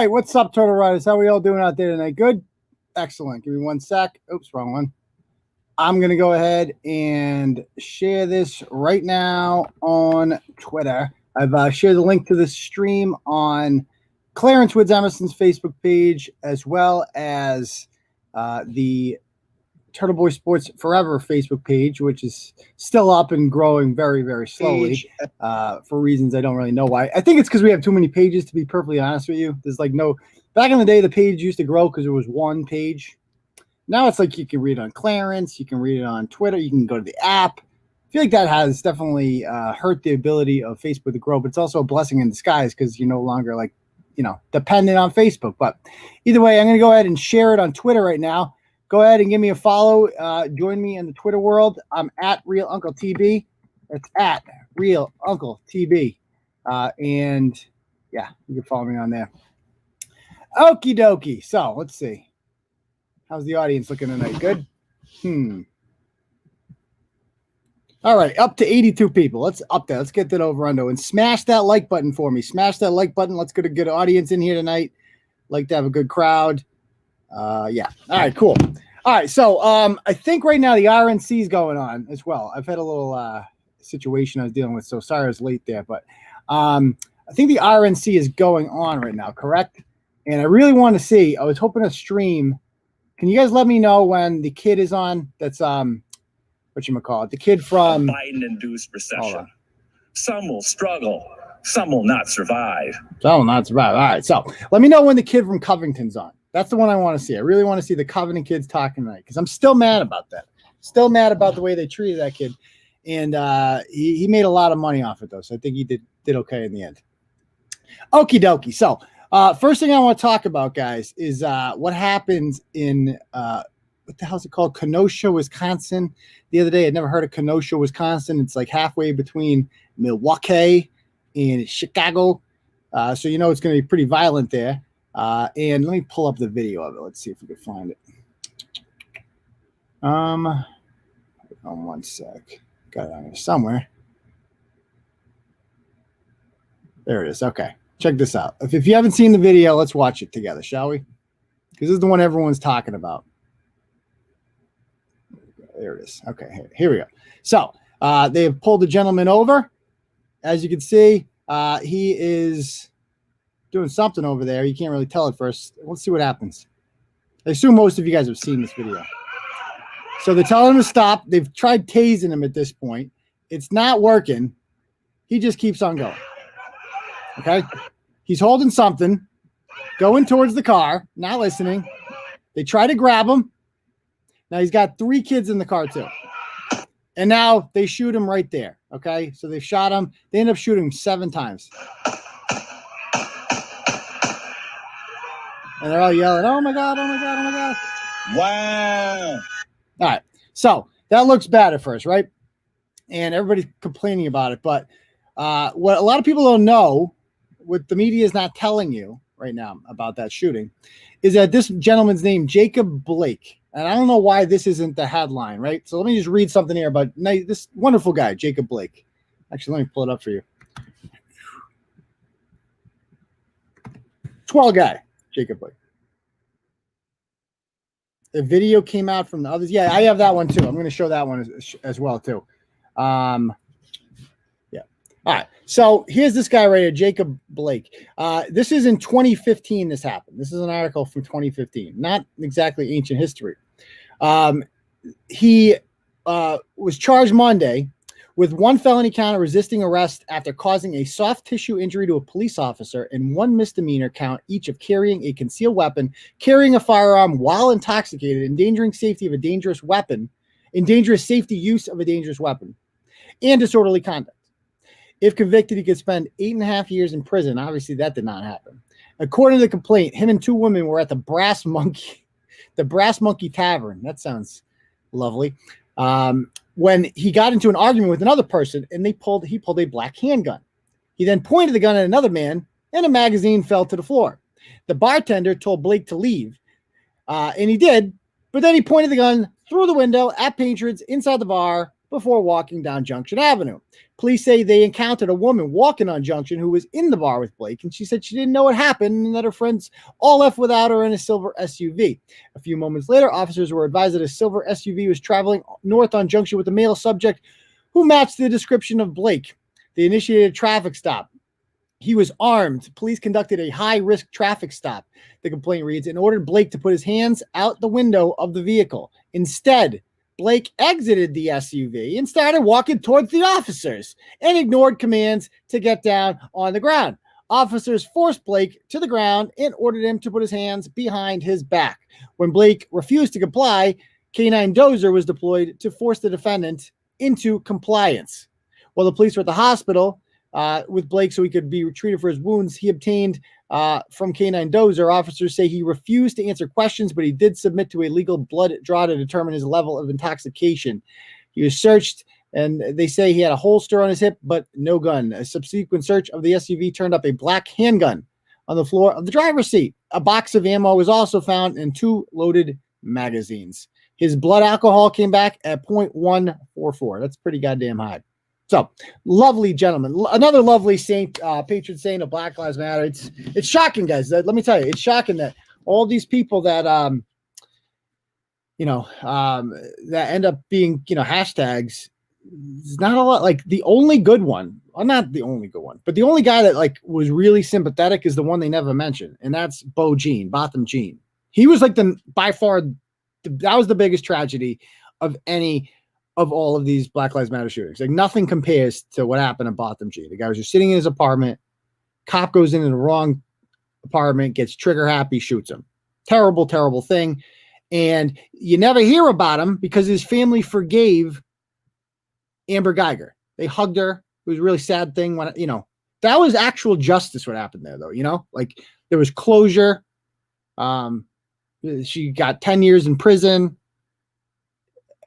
right, what's up, Turtle Riders? How are we all doing out there tonight? Good? Excellent. Give me 1 sec. Oops, wrong one. I'm going to go ahead and share this right now on Twitter. I've shared the link to the stream on Clarence Woods Emerson's Facebook page, as well as the Turtleboy Sports Forever Facebook page, which is still up and growing very, very slowly for reasons I don't really know why. I think it's because we have too many pages, to be perfectly honest with you. There's like no – back in the day, the page used to grow because there was one page. Now it's like you can read it on Clarence. You can read it on Twitter. You can go to the app. I feel like that has definitely hurt the ability of Facebook to grow, but it's also a blessing in disguise because you're no longer like, dependent on Facebook. But either way, I'm going to go ahead and share it on Twitter right now. Go ahead and give me a follow. Join me in the Twitter world. I'm at Real Uncle TB. It's at Real Uncle TB. And yeah, you can follow me on there. Okie dokie. So let's see. How's the audience looking tonight? Good? All right, up to 82 people. Let's up there. Let's get that over under and smash that like button for me. Smash that like button. Let's get a good audience in here tonight. Like to have a good crowd. Yeah. All right, cool. All right, so I think right now the RNC is going on as well. I've had a little situation I was dealing with, so sorry I was late there, but I think the RNC is going on right now, correct? And I really want to see. I was hoping to stream. Can you guys let me know when the kid is on? That's whatchamacallit, the kid from Biden-induced recession. Some will struggle. Some will not survive. Some will not survive. All right, so let me know when the kid from Covington's on. That's the one I want to see. I really want to see the Covington kids talking tonight because I'm still mad about that. Still mad about the way they treated that kid. And he made a lot of money off it, though. So I think he did okay in the end. Okie dokie. So first thing I want to talk about, guys, is what happens in what the hell is it called? Kenosha, Wisconsin. The other day, I'd never heard of Kenosha, Wisconsin. It's like halfway between Milwaukee and Chicago. So you know it's going to be pretty violent there. And let me pull up the video of it. Let's see if we can find it. On 1 sec. Got it on here somewhere. There it is. Okay. Check this out. If you haven't seen the video, let's watch it together, shall we? Because this is the one everyone's talking about. There it is. Okay. Here we go. So they have pulled the gentleman over. As you can see, he is doing something over there. You can't really tell at first. Let's see what happens. I assume most of you guys have seen this video. So they're telling him to stop. They've tried tasing him at this point. It's not working. He just keeps on going. Okay? He's holding something, going towards the car, not listening. They try to grab him. Now he's got 3 kids in the car too. And now they shoot him right there. Okay? So they shot him. They end up shooting him 7 times. And they're all yelling, "Oh my God, oh my God, oh my God." Wow. All right. So that looks bad at first, right? And everybody's complaining about it. But what a lot of people don't know, what the media is not telling you right now about that shooting, is that this gentleman's name, Jacob Blake. And I don't know why this isn't the headline, right? So let me just read something here about this wonderful guy, Jacob Blake. Actually, let me pull it up for you. Swell guy. Jacob Blake. The video came out from the others. Yeah, I have that one too. I'm going to show that one as well too. Yeah. All right. So here's this guy right here, Jacob Blake. This is in 2015. This happened. This is an article from 2015. Not exactly ancient history. He was charged Monday with 1 felony count of resisting arrest after causing a soft tissue injury to a police officer and 1 misdemeanor count each of carrying a concealed weapon, carrying a firearm while intoxicated, endangering safety of a dangerous weapon, endangering safety use of a dangerous weapon, and disorderly conduct. If convicted, he could spend 8.5 years in prison. Obviously, that did not happen. According to the complaint, him and 2 women were at the Brass Monkey Tavern. That sounds lovely. When he got into an argument with another person and he pulled a black handgun. He then pointed the gun at another man and a magazine fell to the floor. The bartender told Blake to leave, and he did, but then he pointed the gun through the window at patrons inside the bar before walking down Junction Avenue. Police say they encountered a woman walking on Junction who was in the bar with Blake, and she said she didn't know what happened and that her friends all left without her in a silver SUV. A few moments later, officers were advised that a silver SUV was traveling north on Junction with a male subject who matched the description of Blake. They initiated a traffic stop. He was armed. Police conducted a high-risk traffic stop, the complaint reads, and ordered Blake to put his hands out the window of the vehicle. Instead, Blake exited the SUV and started walking towards the officers and ignored commands to get down on the ground. Officers forced Blake to the ground and ordered him to put his hands behind his back. When Blake refused to comply, K-9 Dozer was deployed to force the defendant into compliance. While the police were at the hospital with Blake so he could be treated for his wounds, he obtained from K-9 Dozer. Officers say he refused to answer questions, but he did submit to a legal blood draw to determine his level of intoxication. He was searched, and they say he had a holster on his hip, but no gun. A subsequent search of the SUV turned up a black handgun on the floor of the driver's seat. A box of ammo was also found and 2 loaded magazines. His blood alcohol came back at 0.144. That's pretty goddamn high. So, lovely gentleman. Another lovely saint, patron saint of Black Lives Matter. It's shocking, guys. Let me tell you, it's shocking that all these people that, that end up being, hashtags, it's not a lot. Like, the only good one, well, not the only good one, but the only guy that, like, was really sympathetic is the one they never mentioned, and that's Botham Jean. He was, like, by far, that was the biggest tragedy of any of all of these Black Lives Matter shootings. Like, nothing compares to what happened in Botham Jean. The guy was just sitting in his apartment. Cop goes into the wrong apartment, gets trigger happy, shoots him. Terrible, terrible thing. And you never hear about him because his family forgave Amber Geiger. They hugged her. It was a really sad thing when, that was actual justice what happened there, though, like there was closure. She got 10 years in prison.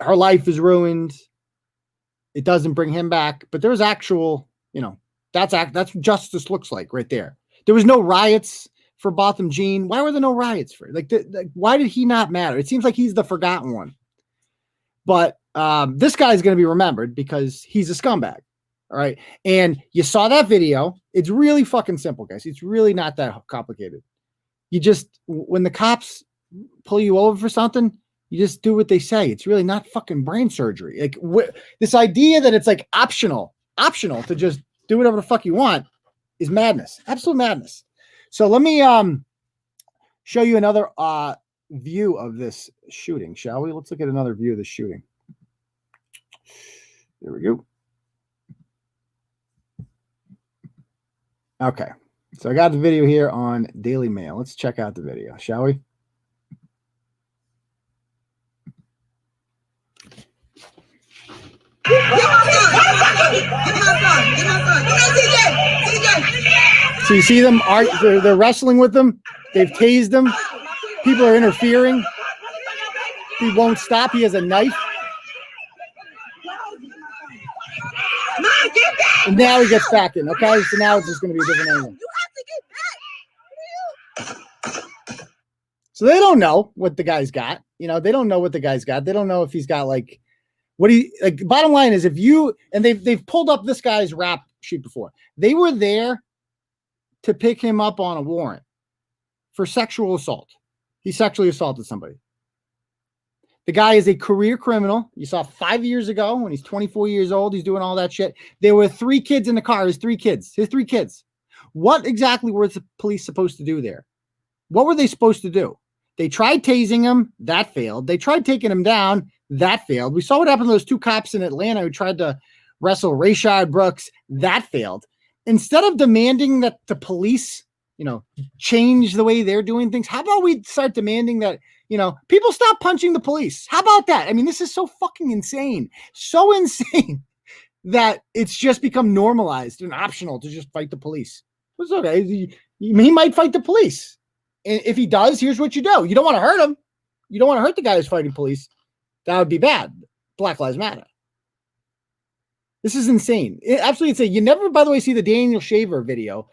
Her life is ruined. It doesn't bring him back, but there's actual, that's what justice looks like right there. There was no riots for Botham Jean. Why were there no riots for? Why did he not matter? It seems like he's the forgotten one. But this guy's going to be remembered because he's a scumbag. All right. And you saw that video. It's really fucking simple, guys. It's really not that complicated. You just, when the cops pull you over for something, you just do what they say. It's really not fucking brain surgery. Like this idea that it's like optional to just do whatever the fuck you want is madness. Absolute madness. So let me show you another view of this shooting, shall we? Let's look at another view of the shooting. There we go. Okay. So I got the video here on Daily Mail. Let's check out the video, shall we? So you see them, they're wrestling with them. They've tased them. People are interfering. He won't stop. He has a knife. And now he gets back in, okay? So now it's just going to be a different angle. So they don't know what the guy's got. They don't know what the guy's got. They don't know if he's got bottom line is they've pulled up this guy's rap sheet before. They were there to pick him up on a warrant for sexual assault. He sexually assaulted somebody. The guy is a career criminal. You saw 5 years ago when he's 24 years old. He's doing all that shit. There were 3 kids in the car. His 3 kids. What exactly were the police supposed to do there? What were they supposed to do? They tried tasing him. That failed. They tried taking him down. That failed. We saw what happened to those 2 cops in Atlanta who tried to wrestle Rayshard Brooks. That failed. Instead of demanding that the police, change the way they're doing things, how about we start demanding that, people stop punching the police? How about that? I mean, this is so fucking insane. So insane that it's just become normalized and optional to just fight the police. It's okay. He might fight the police. And if he does, here's what you do. You don't want to hurt him. You don't want to hurt the guy who's fighting police. That would be bad. Black Lives Matter. This is insane. Absolutely insane. You never, by the way, see the Daniel Shaver video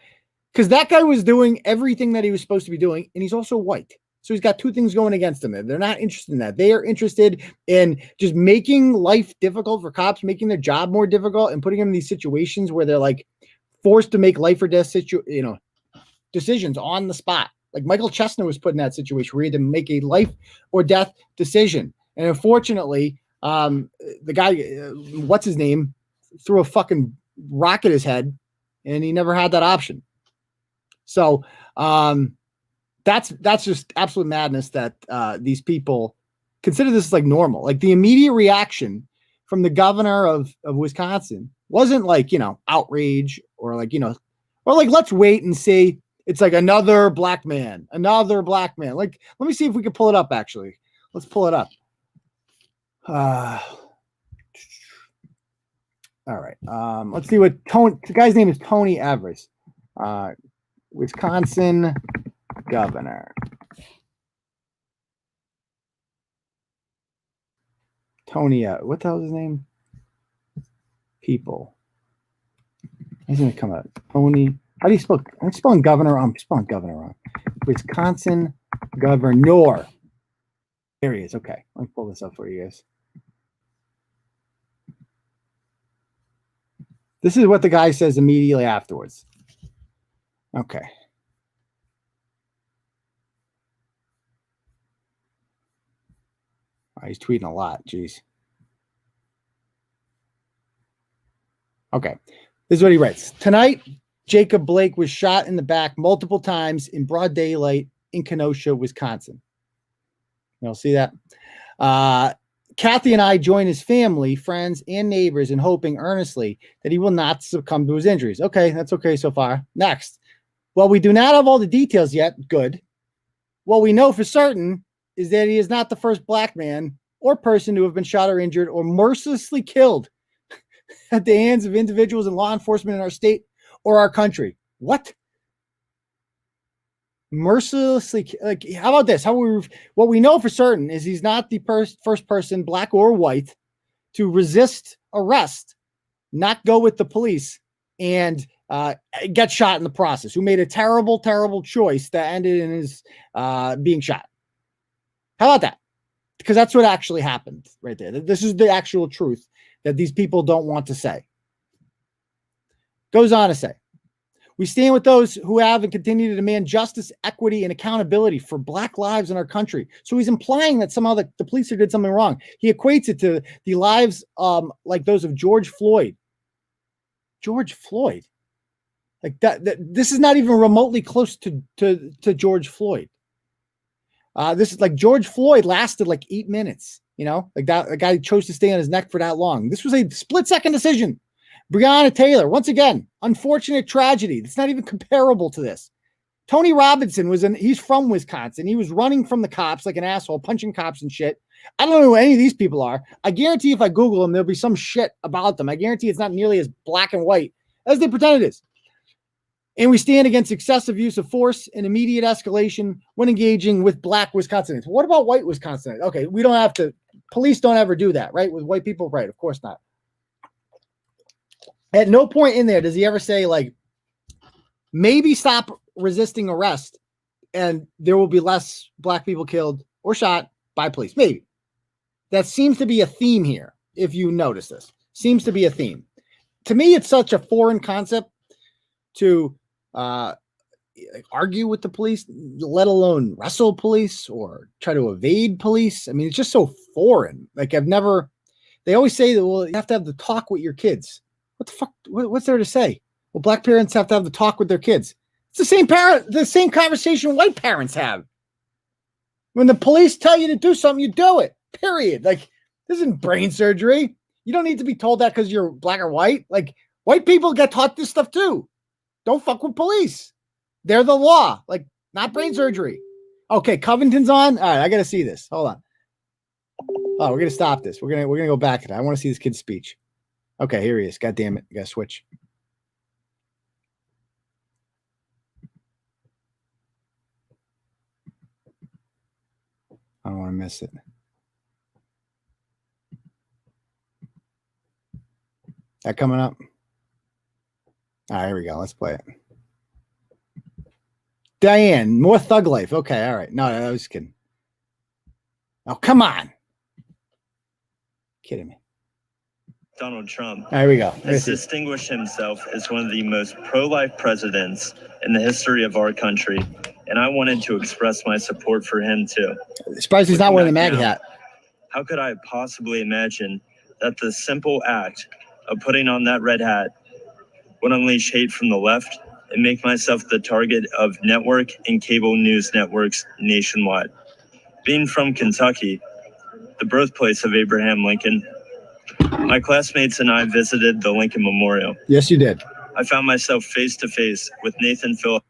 because that guy was doing everything that he was supposed to be doing, and he's also white. So he's got two things going against him. They're not interested in that. They are interested in just making life difficult for cops, making their job more difficult, and putting them in these situations where they're like forced to make life or death decisions on the spot. Like Michael Chestnut was put in that situation where he had to make a life or death decision. And unfortunately, the guy, what's his name, threw a fucking rock at his head, and he never had that option. So that's just absolute madness that these people consider this like normal. Like the immediate reaction from the governor of Wisconsin wasn't like, outrage or like, or like, let's wait and see. It's like another black man. Like, let me see if we can pull it up, actually. Let's pull it up. All right. Let's see what the guy's name is. Tony Evers, Wisconsin governor. Tony, what the hell is his name? People. He's going to come out. Tony. How do you spell? I'm spelling governor. I'm spelling governor wrong. Wisconsin governor. There he is. Okay. Let me pull this up for you guys. This is what the guy says immediately afterwards. Okay. Oh, he's tweeting a lot. Jeez. Okay. This is what he writes. Tonight, Jacob Blake was shot in the back multiple times in broad daylight in Kenosha, Wisconsin. You'll see that. Kathy and I join his family, friends, and neighbors in hoping earnestly that he will not succumb to his injuries. Okay, that's okay so far. Next. While we do not have all the details yet, good. What we know for certain is that he is not the first black man or person to have been shot or injured or mercilessly killed at the hands of individuals in law enforcement in our state or our country. What? Mercilessly, like, how about this? What we know for certain is he's not the first person, black or white, to resist arrest, not go with the police, and get shot in the process, who made a terrible, terrible choice that ended in his being shot. How about that? Because that's what actually happened right there. This is the actual truth that these people don't want to say. Goes on to say, we stand with those who have and continue to demand justice, equity, and accountability for black lives in our country. So he's implying that somehow the police did something wrong. He equates it to the lives like those of George Floyd. George Floyd. Like that this is not even remotely close to George Floyd. This is like George Floyd lasted like 8 minutes, like that. The guy chose to stay on his neck for that long. This was a split-second decision. Breonna Taylor, once again, unfortunate tragedy. It's not even comparable to this. Tony Robinson he's from Wisconsin. He was running from the cops like an asshole, punching cops and shit. I don't know who any of these people are. I guarantee if I Google them, there'll be some shit about them. I guarantee it's not nearly as black and white as they pretend it is. And we stand against excessive use of force and immediate escalation when engaging with black Wisconsinites. What about white Wisconsinites? Okay, we don't have to, police don't ever do that, right? With white people, right? Of course not. At no point in there does he ever say, like, maybe stop resisting arrest and there will be less black people killed or shot by police. Maybe. That seems to be a theme here, if you notice this. Seems to be a theme. To me, it's such a foreign concept to argue with the police, let alone wrestle police or try to evade police. I mean, it's just so foreign. Like, they always say that, well, you have to have the talk with your kids. What the fuck? What's there to say? Well, black parents have to have the talk with their kids. It's the same conversation white parents have. When the police tell you to do something, you do it, period. Like, this isn't brain surgery. You don't need to be told that because you're black or white. Like, white people get taught this stuff too. Don't fuck with police. They're the law, like, not brain surgery. Okay, Covington's on. All right, I got to see this. Hold on. Oh, we're going to stop this. We're going to go back to that. I want to see this kid's speech. Okay, here he is. God damn it. I got to switch. I don't want to miss it. That coming up? All right, here we go. Let's play it. Diane, more thug life. Okay, all right. No, I was kidding. Oh, come on. Kidding me. Donald Trump There we go. has distinguished himself as one of the most pro-life presidents in the history of our country, and I wanted to express my support for him too. Surprised he's not wearing the MAGA hat. How could I possibly imagine that the simple act of putting on that red hat would unleash hate from the left and make myself the target of network and cable news networks nationwide? Being from Kentucky, the birthplace of Abraham Lincoln, my classmates and I visited the Lincoln Memorial. Yes, you did. I found myself face to face with Nathan Phillips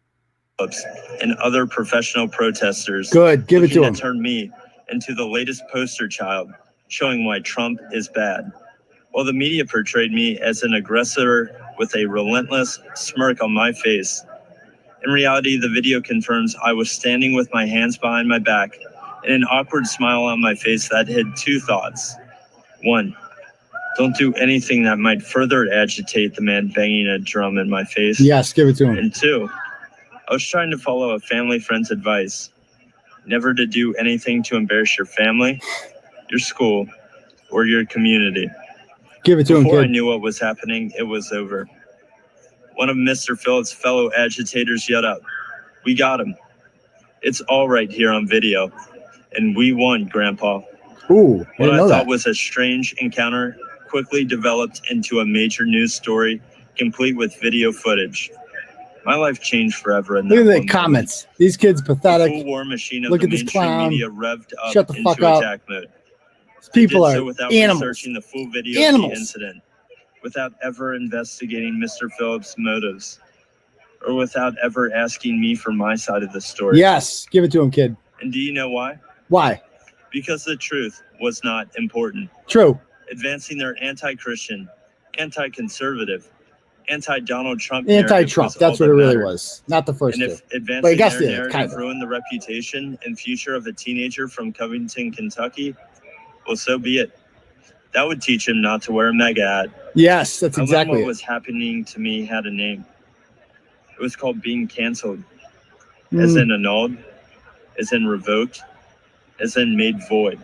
and other professional protesters. Good, give it to him. Turn me into the latest poster child showing why Trump is bad. While the media portrayed me as an aggressor with a relentless smirk on my face, in reality, the video confirms I was standing with my hands behind my back and an awkward smile on my face that hid two thoughts. One, don't do anything that might further agitate the man banging a drum in my face. Yes, give it to him. And two, I was trying to follow a family friend's advice, never to do anything to embarrass your family, your school, or your community. Give it to him, Before kid. I knew what was happening, it was over. One of Mr. Phillips' fellow agitators yelled out, "We got him. It's all right here on video. And we won, Grandpa." Ooh, What I know thought that. was a strange encounter quickly developed into a major news story, complete with video footage. My life changed forever in that Look at the moment. comments. These kids pathetic. The full war machine of Look the at this mainstream clown. media revved up Shut the into fuck up. attack mode. These people Did so are without animals. researching the full video of Animals. the incident, without ever investigating Mr. Phillips' motives, or without ever asking me for my side of the story. Yes, give it to him, kid. And do you know why? Why? Because the truth was not important. True. Advancing their anti-Christian, anti-conservative, anti-Donald Trump Anti-Trump. narrative was That's all what it that really mattered. was. Not the first And two. if But I advancing guess their they narrative kind of. ruined the reputation and future of a teenager from Covington, Kentucky, well, so be it. That would teach him not to wear a MAGA hat. Yes, that's I learned exactly what it. was happening to me had a name. It was called being canceled, as in annulled, as in revoked, as in made void.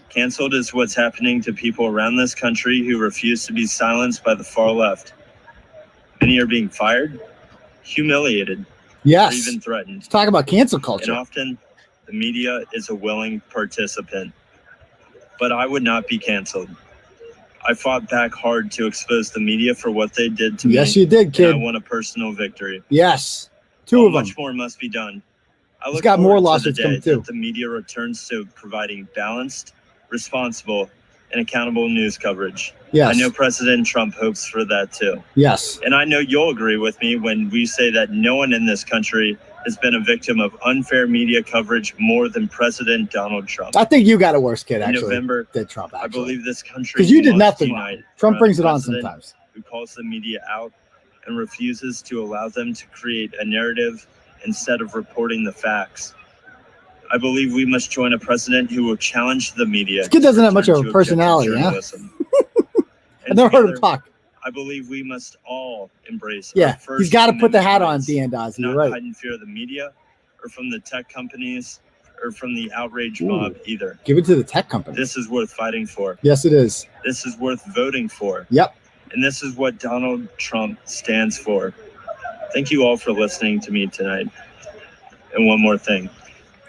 Canceled is what's happening to people around this country who refuse to be silenced by the far left. Many are being fired, humiliated, or Yes. even threatened. Let's talk about cancel And culture. often, the media is a willing participant. But I would not be canceled. I fought back hard to expose the media for what they did to me. Yes, you did, And kid. I won a personal victory. Yes. Two While of them. much more must be done. I He's look got more forward to the lawsuits day coming, too. that the media returns to providing balanced, responsible, and accountable news coverage. Yes. I know President Trump hopes for that too. Yes. And I know you'll agree with me when we say that no one in this country has been a victim of unfair media coverage more than President Donald Trump. I think you got it worse, kid, In actually. November, Did Trump, I actually. believe this country Because you did must nothing wrong. unite Trump around brings it a on president sometimes. who calls the media out and refuses to allow them to create a narrative instead of reporting the facts. I believe we must join a president who will challenge the media. This kid doesn't have much to of a return to personality, objective huh? journalism. I've never heard him talk. I believe we must all embrace. Yeah, our First he's got to put the Amendment hat on, rights, Dan Dawes. You're not right. hide in fear of the media, or from the tech companies, or from the outrage mob either. Give it to the tech company. This is worth fighting for. Yes, it is. This is worth voting for. Yep. And this is what Donald Trump stands for. Thank you all for listening to me tonight. And one more thing.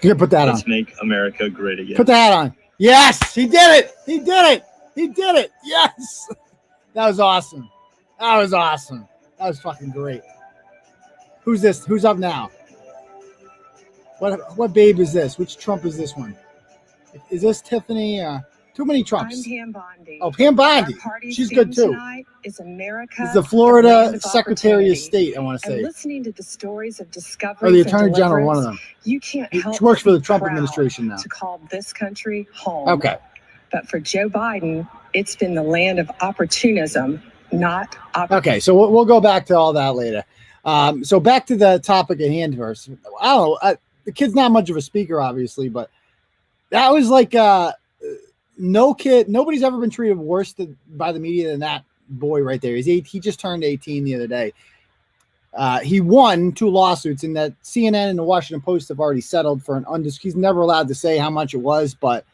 You can put that on. Let's make America great again. Put the hat on. Yes, he did it. He did it. He did it. Yes. That was awesome. That was awesome. That was fucking great. Who's this? Who's up now? What babe is this? Which Trump is this one? Is this Tiffany? Too many Trumps. I'm Pam Bondi. Oh, Pam Bondi. She's good too. Is America. It's the Florida Secretary of State, I want to And say. listening to the stories of discovery Or the Attorney General, one of them. You can't help. She works for but the be Trump proud administration now. to call this country home. Okay. But for Joe Biden, it's been the land of opportunism, not Okay, so we'll go back to all that later. So back to the topic at hand first. I don't know. The kid's not much of a speaker, obviously, but that was like nobody's ever been treated worse by the media than that boy right there. He just turned 18 the other day. He won 2 lawsuits, and that CNN and the Washington Post have already settled for an he's never allowed to say how much it was, but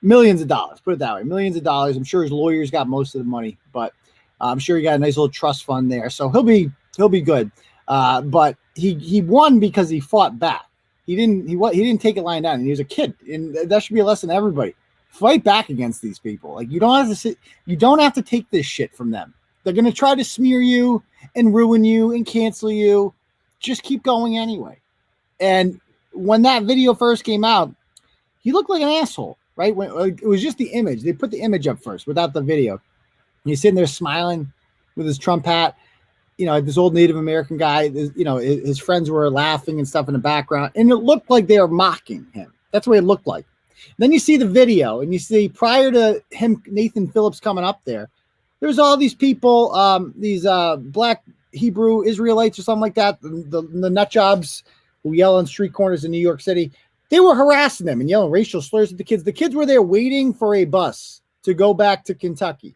millions of dollars, put it that way, millions of dollars. I'm sure his lawyers got most of the money, but I'm sure he got a nice little trust fund there. So he'll be good. But he won because he fought back. He didn't take it lying down. And he was a kid, and that should be a lesson to everybody. Fight back against these people. Like, you don't have to take this shit from them. They're going to try to smear you and ruin you and cancel you. Just keep going anyway. And when that video first came out, he looked like an asshole, right? It was just the image. They put the image up first without the video. He's sitting there smiling with his Trump hat. This old Native American guy, his friends were laughing and stuff in the background. And it looked like they were mocking him. That's what it looked like. Then you see the video, and you see prior to him, Nathan Phillips coming up there's all these people, these black Hebrew Israelites or something like that, the nut jobs who yell on street corners in New York City. They were harassing them and yelling racial slurs at the kids. The kids were there waiting for a bus to go back to Kentucky.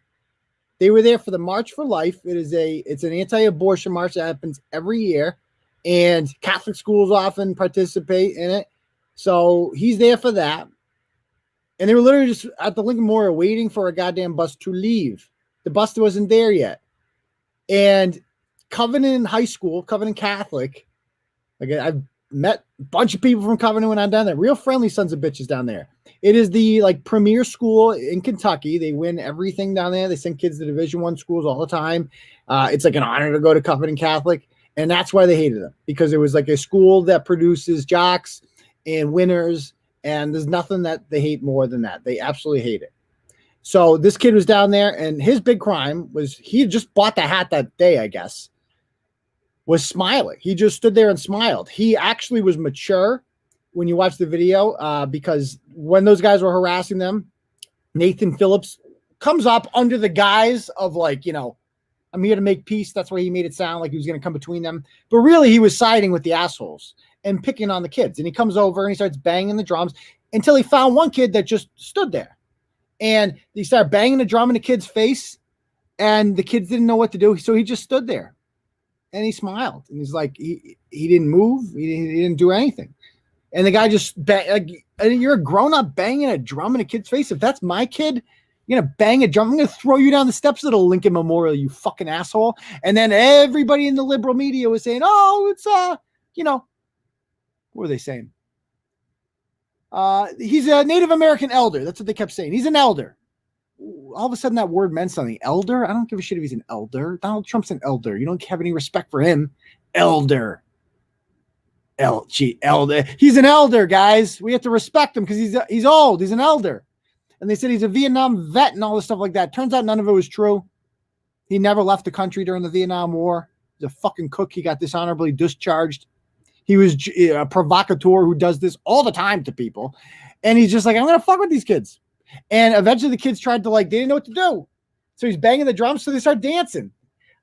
They were there for the March for Life. It's an anti-abortion march that happens every year, and Catholic schools often participate in it. So he's there for that. And they were literally just at the Lincoln Memorial waiting for a goddamn bus to leave. The bus wasn't there yet. And Covington High School, Covington Catholic, like, I've met a bunch of people from Covington when I'm down there. Real friendly sons of bitches down there. It is the premier school in Kentucky. They win everything down there. They send kids to Division I schools all the time. It's like an honor to go to Covington Catholic. And that's why they hated them, because it was like a school that produces jocks and winners. And there's nothing that they hate more than that. They absolutely hate it. So this kid was down there, and his big crime was he had just bought the hat that day, I guess, was smiling. He just stood there and smiled. He actually was mature when you watch the video, because when those guys were harassing them, Nathan Phillips comes up under the guise of I'm here to make peace. That's why he made it sound like he was going to come between them. But really, he was siding with the assholes and picking on the kids. And he comes over and he starts banging the drums until he found one kid that just stood there. And he started banging the drum in the kid's face, and the kids didn't know what to do. So he just stood there and he smiled. And he's like, he didn't move. He didn't do anything. And the guy just, you're a grown up banging a drum in a kid's face. If that's my kid, you're going to bang a drum. I'm going to throw you down the steps of the Lincoln Memorial, you fucking asshole. And then everybody in the liberal media was saying, oh, it's, what were they saying? He's a Native American elder. That's what they kept saying. He's an elder. All of a sudden that word meant something. Elder? I don't give a shit if he's an elder. Donald Trump's an elder. You don't have any respect for him. Elder. Elder. He's an elder, guys. We have to respect him because he's old. He's an elder. And they said he's a Vietnam vet and all this stuff like that. Turns out none of it was true. He never left the country during the Vietnam War. He's a fucking cook. He got dishonorably discharged. He was a provocateur who does this all the time to people. And he's just like, I'm going to fuck with these kids. And eventually the kids tried to they didn't know what to do. So he's banging the drums. So they start dancing.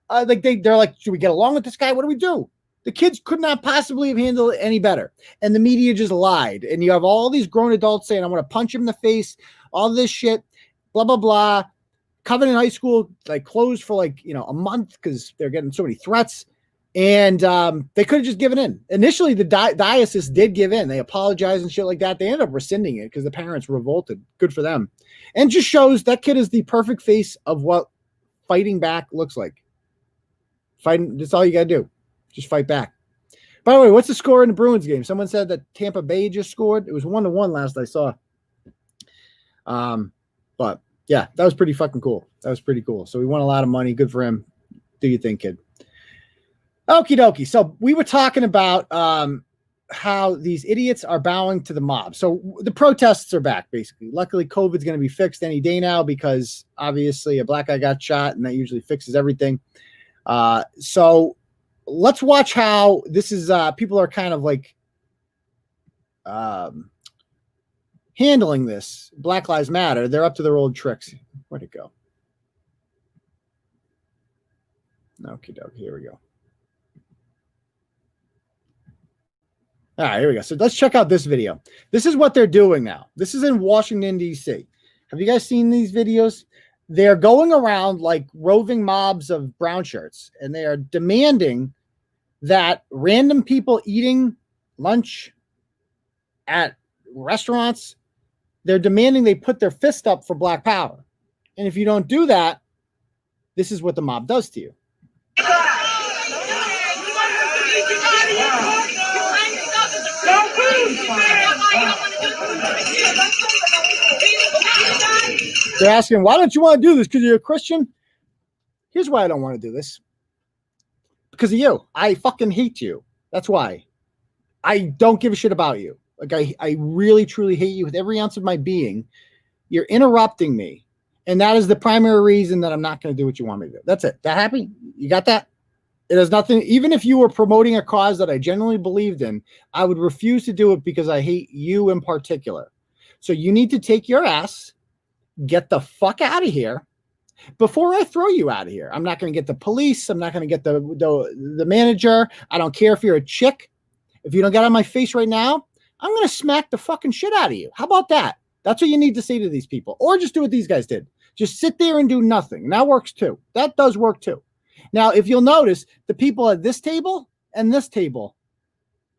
They're like, should we get along with this guy? What do we do? The kids could not possibly have handled it any better. And the media just lied. And you have all these grown adults saying, I'm going to punch him in the face, all this shit, blah, blah, blah. Covington High School, closed for a month because they're getting so many threats. And they could have just given in. Initially, the diocese did give in. They apologized and shit like that. They ended up rescinding it because the parents revolted. Good for them. And just shows that kid is the perfect face of what fighting back looks like. Fighting, that's all you got to do. Just fight back. By the way, what's the score in the Bruins game? Someone said that Tampa Bay just scored. It was 1-1 last I saw. But yeah, that was pretty fucking cool. That was pretty cool. So we won a lot of money. Good for him. Do you think, kid? Okie dokie. So we were talking about how these idiots are bowing to the mob. So the protests are back, basically. Luckily, COVID's going to be fixed any day now because obviously a black guy got shot, and that usually fixes everything. So let's watch how this is. People are kind of handling this. Black Lives Matter. They're up to their old tricks. Where'd it go? Okie dokie. Here we go. All right, here we go. So let's check out this video. This is what they're doing now. This is in Washington, D.C. Have you guys seen these videos? They're going around like roving mobs of brown shirts, and they are demanding that random people eating lunch at restaurants, they're demanding they put their fist up for Black Power. And if you don't do that, this is what the mob does to you. They're asking, why don't you want to do this? Because you're a Christian? Here's why I don't want to do this. Because of you. I fucking hate you. That's why. I don't give a shit about you. Like, I really, truly hate you with every ounce of my being. You're interrupting me. And that is the primary reason that I'm not going to do what you want me to do. That's it. That happy? You got that? It has nothing. Even if you were promoting a cause that I genuinely believed in, I would refuse to do it because I hate you in particular. So you need to take your ass, get the fuck out of here before I throw you out of here. I'm not going to get the police. I'm not going to get the manager. I don't care if you're a chick. If you don't get on my face right now, I'm going to smack the fucking shit out of you. How about that? That's what you need to say to these people. Or just do what these guys did. Just sit there and do nothing. And that works too. That does work too. Now, if you'll notice, the people at this table and this table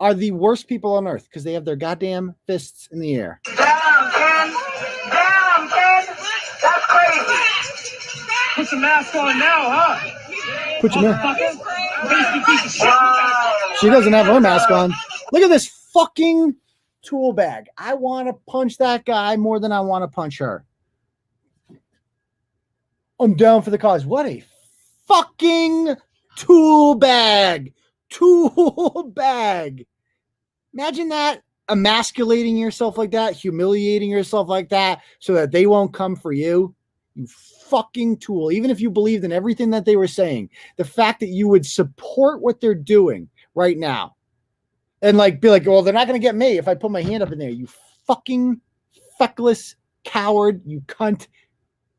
are the worst people on earth because they have their goddamn fists in the air. Damn, kid. Damn, kid. That's crazy. Put your mask on now, huh? Put your mask. She doesn't have her mask on. Look at this fucking tool bag. I want to punch that guy more than I want to punch her. I'm down for the cause. What a fucking tool bag. Tool bag. Imagine that, emasculating yourself like that, humiliating yourself like that so that they won't come for you. You fucking tool. Even if you believed in everything that they were saying, the fact that you would support what they're doing right now and like be like, well, they're not going to get me if I put my hand up in there. You fucking feckless coward. You cunt.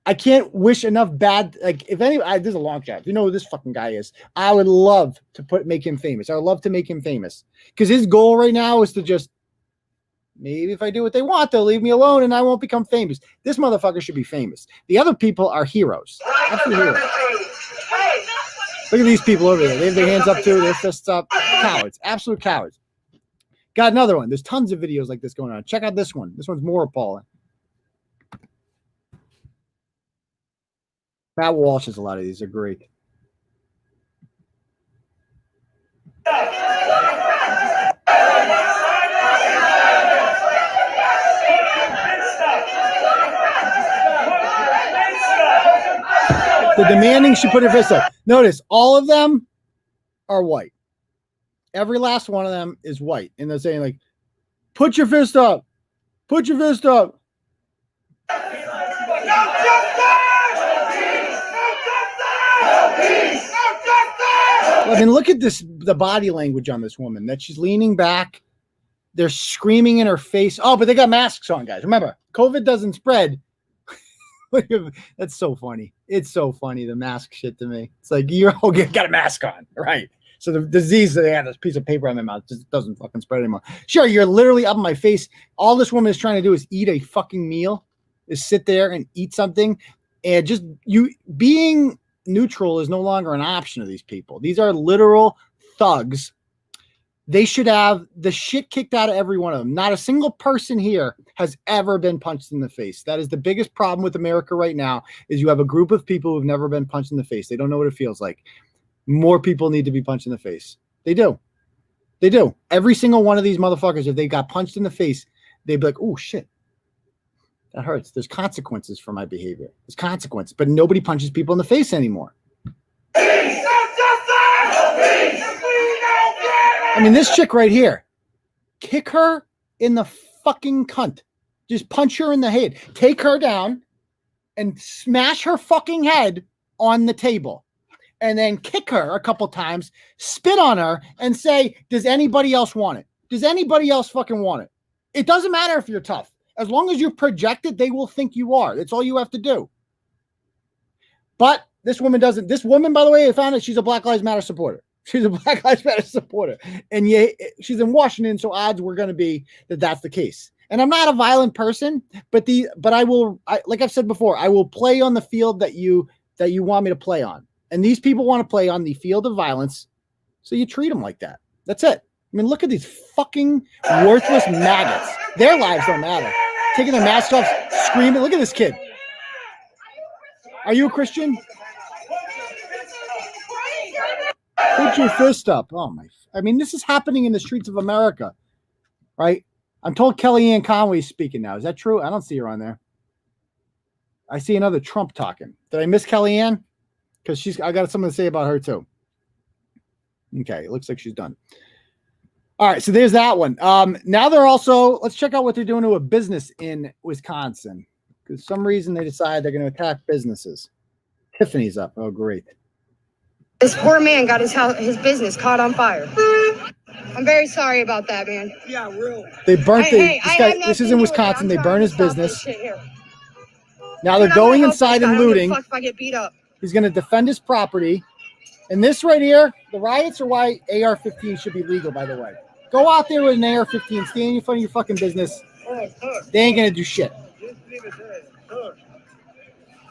I can't wish enough bad. Like, if any, there's a long shot. If you know who this fucking guy is, I would love to make him famous. I would love to make him famous because his goal right now is to just maybe if I do what they want, they'll leave me alone and I won't become famous. This motherfucker should be famous. The other people are heroes. Absolute heroes. Look at these people over there. They have their hands up too, their fists up. Cowards. Absolute cowards. Got another one. There's tons of videos like this going on. Check out this one. This one's more appalling. Matt Walsh has a lot of these. They're great. The demanding she put her fist up. Notice all of them are white. Every last one of them is white. And they're saying like, put your fist up. Put your fist up. I mean, look at this, the body language on this woman, that she's leaning back. They're screaming in her face. Oh, but they got masks on, guys. Remember, COVID doesn't spread. That's so funny. It's so funny, the mask shit to me. It's like, you're all got a mask on, right? So the disease, they have this piece of paper on my mouth, just doesn't fucking spread anymore. Sure, you're literally up in my face. All this woman is trying to do is eat a fucking meal, is sit there and eat something. And just you being neutral is no longer an option of these people. These are literal thugs. They should have the shit kicked out of every one of them. Not a single person here has ever been punched in the face. That is the biggest problem with America right now, is you have a group of people who've never been punched in the face. They don't know what it feels like. More people need to be punched in the face. They do. They do. Every single one of these motherfuckers, if they got punched in the face, they'd be like, oh shit, that hurts. There's consequences for my behavior. There's consequences, but nobody punches people in the face anymore. I mean, this chick right here, kick her in the fucking cunt. Just punch her in the head. Take her down and smash her fucking head on the table. And then kick her a couple times, spit on her, and say, does anybody else want it? Does anybody else fucking want it? It doesn't matter if you're tough. As long as you project it, they will think you are. That's all you have to do. But this woman doesn't. This woman, by the way, I found out she's a Black Lives Matter supporter. She's a Black Lives Matter supporter. And yeah, she's in Washington, so odds were going to be that that's the case. And I'm not a violent person, but I will, like I've said before, I will play on the field that you want me to play on. And these people want to play on the field of violence, So you treat them like that. That's it. I mean, look at these fucking worthless maggots. Their lives don't matter. Taking their masks off, screaming. Look at this kid. Are you a Christian? Put your fist up. Oh my! I mean, this is happening in the streets of America, right? I'm told Kellyanne Conway is speaking now. Is that true? I don't see her on there. I see another Trump talking. Did I miss Kellyanne? Because I got something to say about her too. Okay, it looks like she's done. All right, so there's that one. Now they're also, let's check out what they're doing to a business in Wisconsin. Because for some reason they decide they're going to attack businesses. Tiffany's up. Oh, great. This poor man got his business caught on fire. I'm very sorry about that, man. Yeah, really. They burnt this is in Wisconsin. They burn his business. Now they're going inside and looting. If I get beat up. He's going to defend his property. And this right here, the riots are why AR-15 should be legal, by the way. Go out there with an AR-15, stand in front of your fucking business. They ain't going to do shit.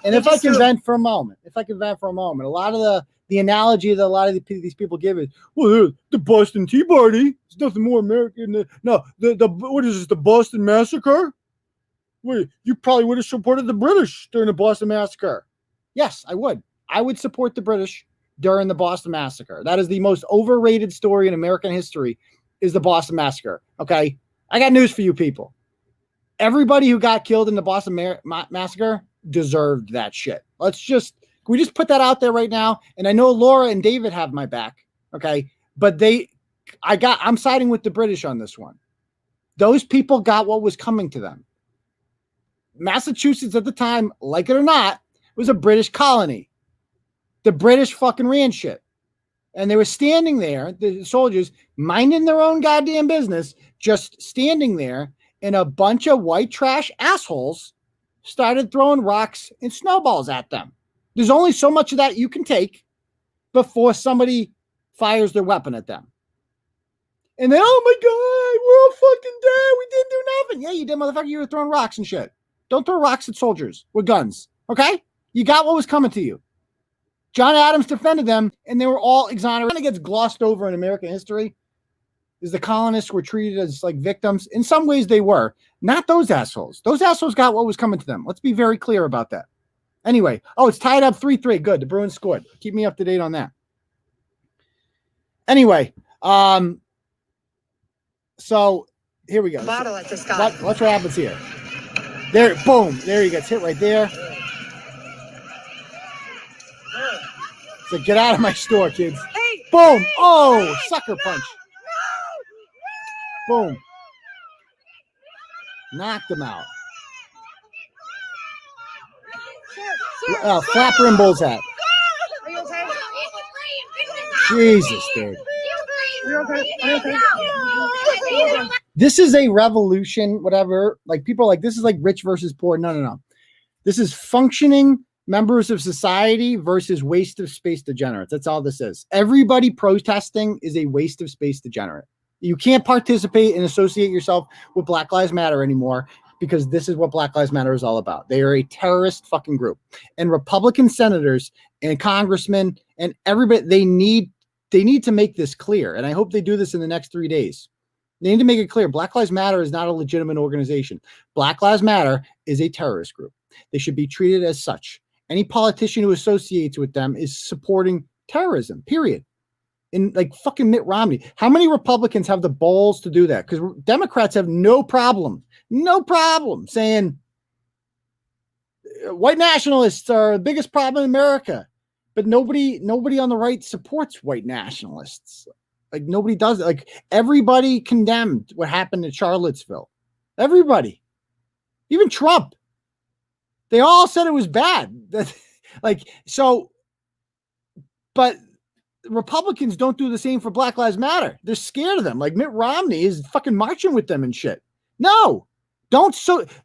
And if I can vent for a moment, a lot of the analogy that a lot of these people give is, well, the Boston Tea Party. It's nothing more American than, no, what is this, the Boston Massacre? Wait, you probably would have supported the British during the Boston Massacre. Yes, I would. I would support the British during the Boston Massacre. That is the most overrated story in American history, is the Boston Massacre. Okay? I got news for you people. Everybody who got killed in the Boston Massacre deserved that shit. Can we just put that out there right now? And I know Laura and David have my back. Okay? But I'm siding with the British on this one. Those people got what was coming to them. Massachusetts at the time, like it or not, was a British colony. The British fucking ran shit. And they were standing there, the soldiers, minding their own goddamn business, just standing there, and a bunch of white trash assholes started throwing rocks and snowballs at them. There's only so much of that you can take before somebody fires their weapon at them. And then, oh my God, we're all fucking dead. We didn't do nothing. Yeah, you did, motherfucker. You were throwing rocks and shit. Don't throw rocks at soldiers with guns. Okay? You got what was coming to you. John Adams defended them, and they were all exonerated. It gets glossed over in American history is the colonists were treated as like victims. In some ways they were. Not those assholes. Those assholes got what was coming to them. Let's be very clear about that. Anyway, it's tied up 3-3. Good. The Bruins scored. Keep me up to date on that. Anyway, so here we go. Bottle at this guy. Watch what happens here. There, boom. There he gets hit right there. So get out of my store, kids. Hey, boom. Oh, sucker punch. Boom. Knocked him out. Flapper and bull's hat. Are you okay? Jesus, dude. This is a revolution, whatever. Like, people are like, this is like rich versus poor. No. This is functioning members of society versus waste of space degenerates. That's all this is. Everybody protesting is a waste of space degenerate. You can't participate and associate yourself with Black Lives Matter anymore, because this is what Black Lives Matter is all about. They are a terrorist fucking group. And Republican senators and congressmen and everybody, they need to make this clear. And I hope they do this in the next 3 days. They need to make it clear. Black Lives Matter is not a legitimate organization. Black Lives Matter is a terrorist group. They should be treated as such. Any politician who associates with them is supporting terrorism, period. And like fucking Mitt Romney. How many Republicans have the balls to do that? Because Democrats have no problem saying white nationalists are the biggest problem in America. But nobody on the right supports white nationalists. Like, nobody does it. Like, everybody condemned what happened in Charlottesville. Everybody. Even Trump. They all said it was bad. But Republicans don't do the same for Black Lives Matter. They're scared of them. Like, Mitt Romney is fucking marching with them and shit. No.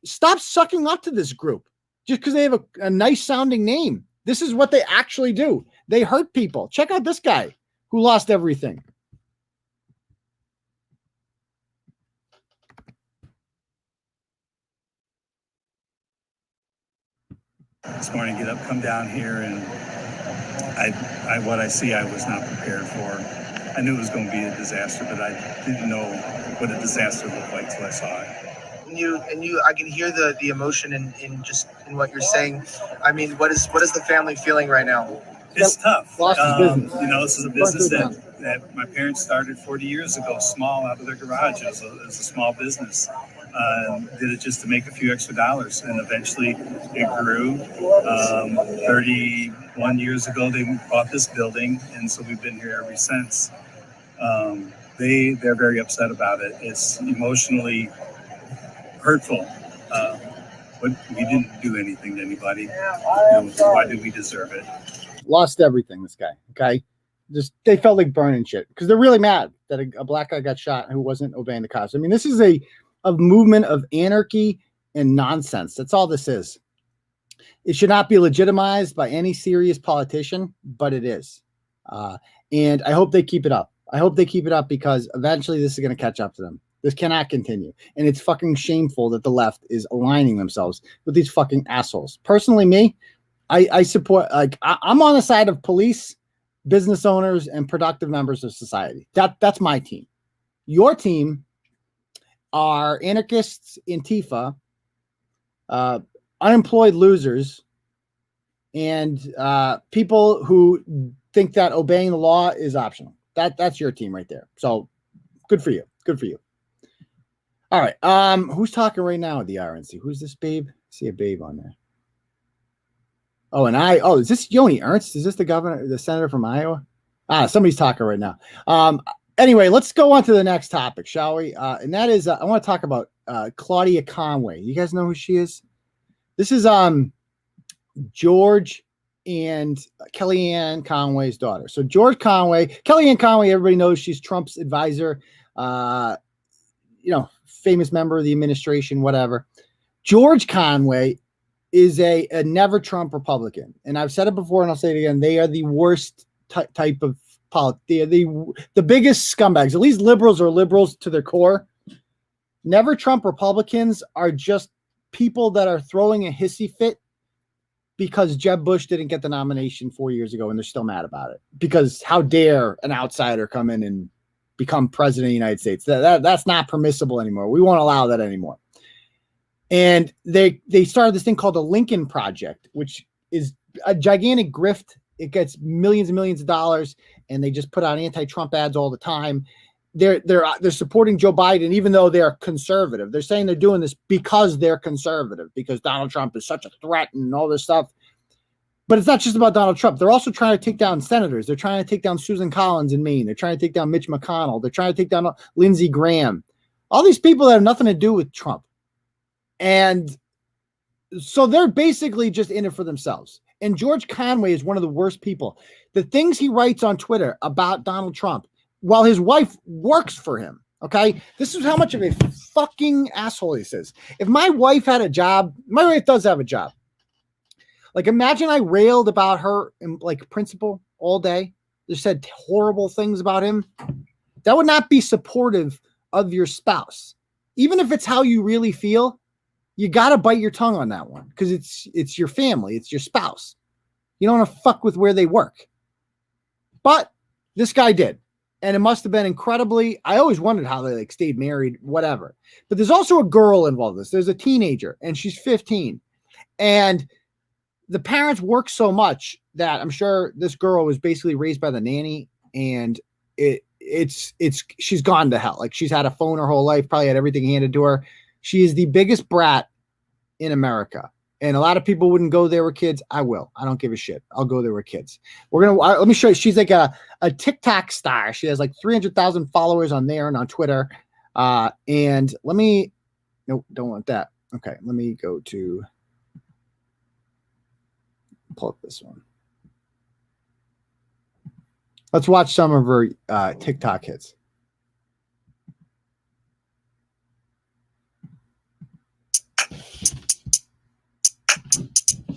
Stop sucking up to this group just because they have a nice sounding name. This is what they actually do. They hurt people. Check out this guy who lost everything. This morning, come down here, and what I see, I was not prepared for. I knew it was going to be a disaster, but I didn't know what a disaster looked like till I saw it. I can hear the emotion in what you're saying. I mean, what is the family feeling right now? It's tough. Lost his business. You know, this is a business that my parents started 40 years ago, small, out of their garage. It was a small business. Did it just to make a few extra dollars, and eventually it grew. 31 years ago, they bought this building, and so we've been here ever since. They're very upset about it. It's emotionally hurtful. But we didn't do anything to anybody. You know, why did we deserve it? Lost everything, this guy. Okay, just they felt like burning shit because they're really mad that a black guy got shot who wasn't obeying the cops. I mean, this is a movement of anarchy and nonsense. That's all this is. It should not be legitimized by any serious politician, but it is. And I hope they keep it up. I hope they keep it up because eventually this is going to catch up to them. This cannot continue. And it's fucking shameful that the left is aligning themselves with these fucking assholes. Personally, me, I support, like, I'm on the side of police, business owners, and productive members of society. That's my team. Your team are anarchists, Antifa, unemployed losers, and people who think that obeying the law is optional. That's your team right there. So good for you. Good for you. All right. Who's talking right now at the RNC? Who's this babe? I see a babe on there. Oh, is this Yoni Ernst? Is this the governor, the senator from Iowa? Somebody's talking right now. Anyway, let's go on to the next topic, shall we? And that is, I want to talk about Claudia Conway. You guys know who she is? This is George and Kellyanne Conway's daughter. So George Conway, Kellyanne Conway, everybody knows she's Trump's advisor, famous member of the administration, whatever. George Conway is a never Trump Republican. And I've said it before and I'll say it again. They are the worst type of politics. They are the biggest scumbags. At least liberals are liberals to their core. Never Trump Republicans are just people that are throwing a hissy fit because Jeb Bush didn't get the nomination 4 years ago and they're still mad about it. Because how dare an outsider come in and become president of the United States? That's not permissible anymore. We won't allow that anymore. And they started this thing called the Lincoln Project, which is a gigantic grift. It gets millions and millions of dollars, and they just put out anti-Trump ads all the time. They're supporting Joe Biden, even though they're conservative. They're saying they're doing this because they're conservative, because Donald Trump is such a threat and all this stuff. But it's not just about Donald Trump. They're also trying to take down senators. They're trying to take down Susan Collins in Maine. They're trying to take down Mitch McConnell. They're trying to take down Lindsey Graham. All these people that have nothing to do with Trump. And so they're basically just in it for themselves. And George Conway is one of the worst people. The things he writes on Twitter about Donald Trump, while his wife works for him, okay? This is how much of a fucking asshole he says. If my wife had a job, my wife does have a job. Like, imagine I railed about her, like, principal all day. Just said horrible things about him. That would not be supportive of your spouse. Even if it's how you really feel, you got to bite your tongue on that one because it's your family. It's your spouse. You don't want to fuck with where they work. But this guy did. And it must have been incredibly, I always wondered how they stayed married, whatever. But there's also a girl involved in this. There's a teenager and she's 15. And the parents work so much that I'm sure this girl was basically raised by the nanny, and she's gone to hell. Like, she's had a phone her whole life, probably had everything handed to her. She is the biggest brat in America. And a lot of people wouldn't go there with kids. I will. I don't give a shit. I'll go there with kids. Let me show you. She's like a TikTok star. She has like 300,000 followers on there and on Twitter. And nope, don't want that. Okay. Let me go to, pull up this one. Let's watch some of her TikTok hits.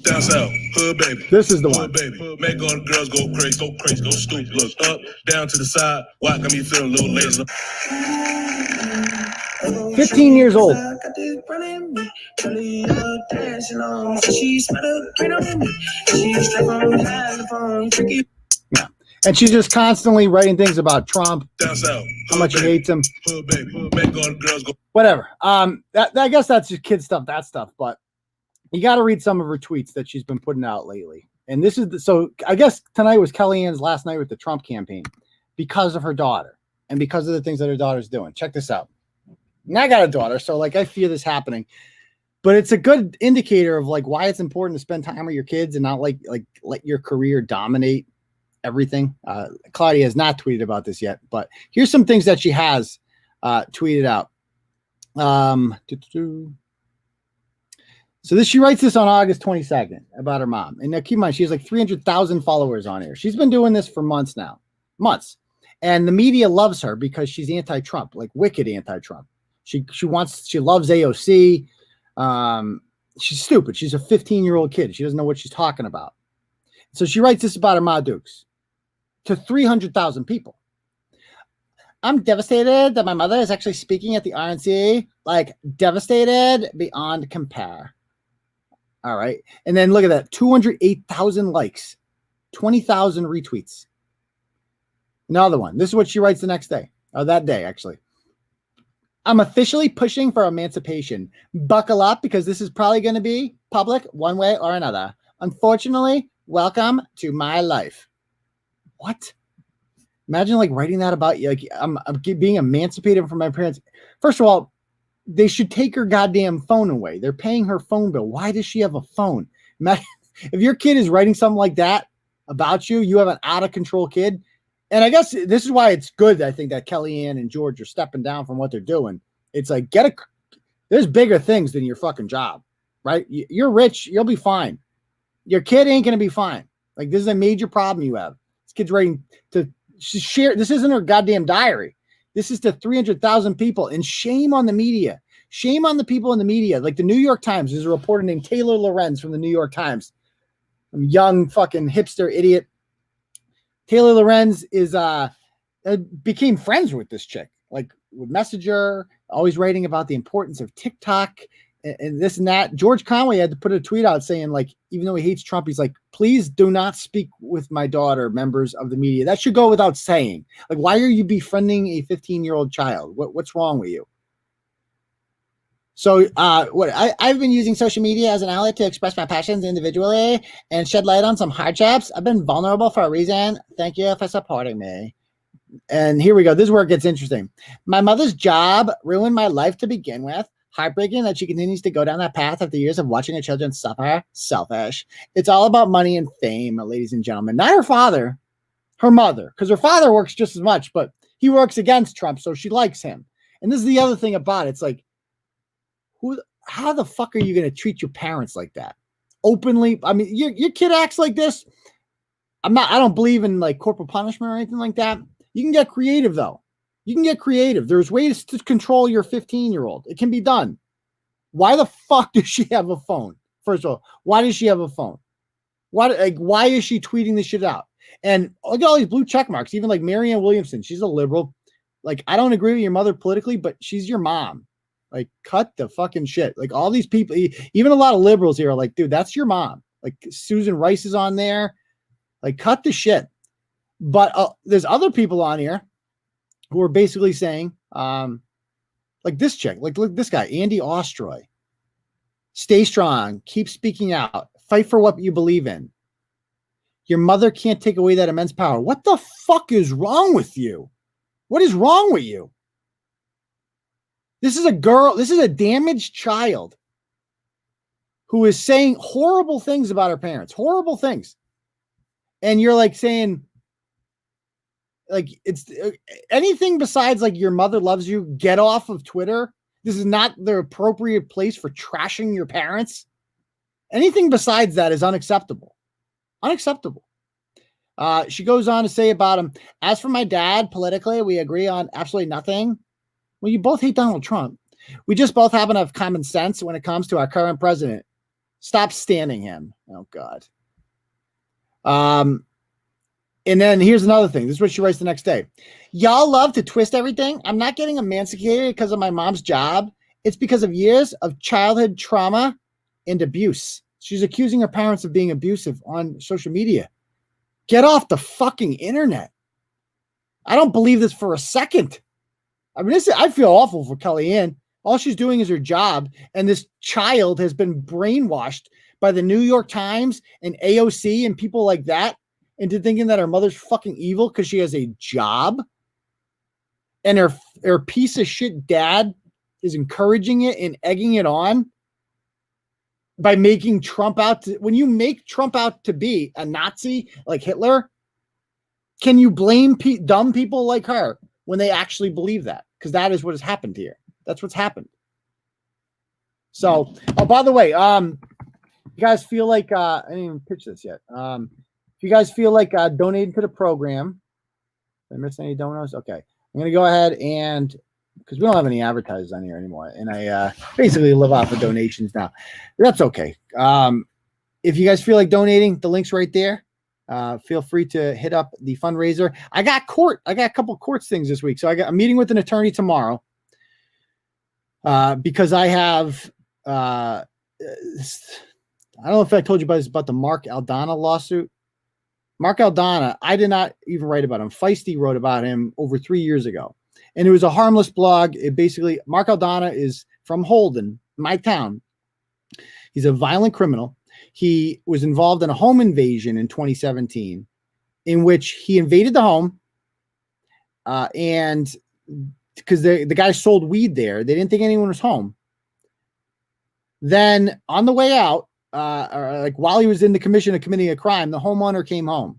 Down south, hood baby. This is the one. Hood baby. Make all the girls go crazy, go stupid. Look up, down to the side. Why got me feeling a little lazy? 15 years old. Yeah. And she's just constantly writing things about Trump, Down south. how much she hates him. Hood baby. Make all the girls go. Whatever. I guess that's just kid stuff, that stuff. But you got to read some of her tweets that she's been putting out lately. And this is so I guess tonight was Kellyanne's last night with the Trump campaign because of her daughter and because of the things that her daughter's doing. Check this out. And I got a daughter, so like I fear this happening. But it's a good indicator of like why it's important to spend time with your kids and not like let your career dominate everything. Claudia has not tweeted about this yet, but here's some things that she has tweeted out. So she writes this on August 22nd about her mom. And now keep in mind, she has like 300,000 followers on here. She's been doing this for months now. Months. And the media loves her because she's anti-Trump, like wicked anti-Trump. She loves AOC. She's stupid. She's a 15-year-old kid. She doesn't know what she's talking about. So she writes this about her Ma Dukes to 300,000 people. I'm devastated that my mother is actually speaking at the RNC. Like, devastated beyond compare. All right. And then look at that. 208,000 likes. 20,000 retweets. Another one. This is what she writes the next day. Or that day, actually. I'm officially pushing for emancipation. Buckle up because this is probably going to be public one way or another. Unfortunately, welcome to my life. What? Imagine like writing that about you. Like I'm being emancipated from my parents. First of all, they should take her goddamn phone away. They're paying her phone bill. Why does she have a phone? Imagine, if your kid is writing something like that about you, you have an out of control kid. And I guess this is why it's good, I think, that Kellyanne and George are stepping down from what they're doing. It's like, there's bigger things than your fucking job, right? You're rich. You'll be fine. Your kid ain't going to be fine. Like, this is a major problem you have. This kid's writing to share. This isn't her goddamn diary. This is to 300,000 people. And shame on the media. Shame on the people in the media. Like the New York Times, there's a reporter named Taylor Lorenz from the New York Times. Some young fucking hipster idiot. Taylor Lorenz became friends with this chick, like with Messenger, always writing about the importance of TikTok and this and that. George Conway had to put a tweet out saying, like, even though he hates Trump, he's like, please do not speak with my daughter, members of the media. That should go without saying. Like, why are you befriending a 15-year-old child? What's wrong with you? So I've been using social media as an outlet to express my passions individually and shed light on some hardships. I've been vulnerable for a reason. Thank you for supporting me. And here we go. This is where it gets interesting. My mother's job ruined my life to begin with. Heartbreaking that she continues to go down that path after years of watching her children suffer. Selfish. It's all about money and fame, ladies and gentlemen. Not her father, her mother, because her father works just as much, but he works against Trump, so she likes him. And this is the other thing about it. It's like, how the fuck are you going to treat your parents like that? Openly? I mean, your kid acts like this. I don't believe in like corporal punishment or anything like that. You can get creative though. You can get creative. There's ways to control your 15-year-old. It can be done. Why the fuck does she have a phone? First of all, why does she have a phone? Why is she tweeting this shit out? And look at all these blue check marks. Even like Marianne Williamson, she's a liberal. Like, I don't agree with your mother politically, but she's your mom. Like, cut the fucking shit. Like, all these people, even a lot of liberals here are like, dude, that's your mom. Like, Susan Rice is on there. Like, cut the shit. But there's other people on here who are basically saying, like this chick, like look, this guy, Andy Ostroy. Stay strong. Keep speaking out. Fight for what you believe in. Your mother can't take away that immense power. What the fuck is wrong with you? What is wrong with you? This is a girl. This is a damaged child who is saying horrible things about her parents, horrible things. And you're like saying, like, it's anything besides like your mother loves you, get off of Twitter. This is not the appropriate place for trashing your parents. Anything besides that is unacceptable. Unacceptable. She goes on to say about him, as for my dad, politically, we agree on absolutely nothing. Well, you both hate Donald Trump. We just both happen to have common sense when it comes to our current president. Stop standing him. Oh, God. And then here's another thing. This is what she writes the next day. Y'all love to twist everything. I'm not getting emancipated because of my mom's job. It's because of years of childhood trauma and abuse. She's accusing her parents of being abusive on social media. Get off the fucking internet. I don't believe this for a second. I mean, I feel awful for Kellyanne. All she's doing is her job, and this child has been brainwashed by the New York Times and AOC and people like that into thinking that her mother's fucking evil because she has a job, and her piece of shit dad is encouraging it and egging it on by making Trump out to, when you make Trump out to be a Nazi like Hitler, can you blame dumb people like her when they actually believe that? Because that is what has happened here. That's what's happened. So, oh, by the way, you guys feel like, I didn't even pitch this yet. If you guys feel like donating to the program, did I miss any donos? Okay. I'm going to go ahead and, because we don't have any advertisers on here anymore, and I basically live off of donations now. That's okay. If you guys feel like donating, the link's right there. Feel free to hit up the fundraiser. I got a couple courts things this week. So I got a meeting with an attorney tomorrow because I have, I don't know if I told you about the Mark Aldana lawsuit. Mark Aldana, I did not even write about him. Feisty wrote about him over 3 years ago. And it was a harmless blog. It basically, Mark Aldana is from Holden, my town. He's a violent criminal. He was involved in a home invasion in 2017 in which he invaded the home and because the guy sold weed there. They didn't think anyone was home. Then on the way out, or like while he was in the commission of committing a crime, the homeowner came home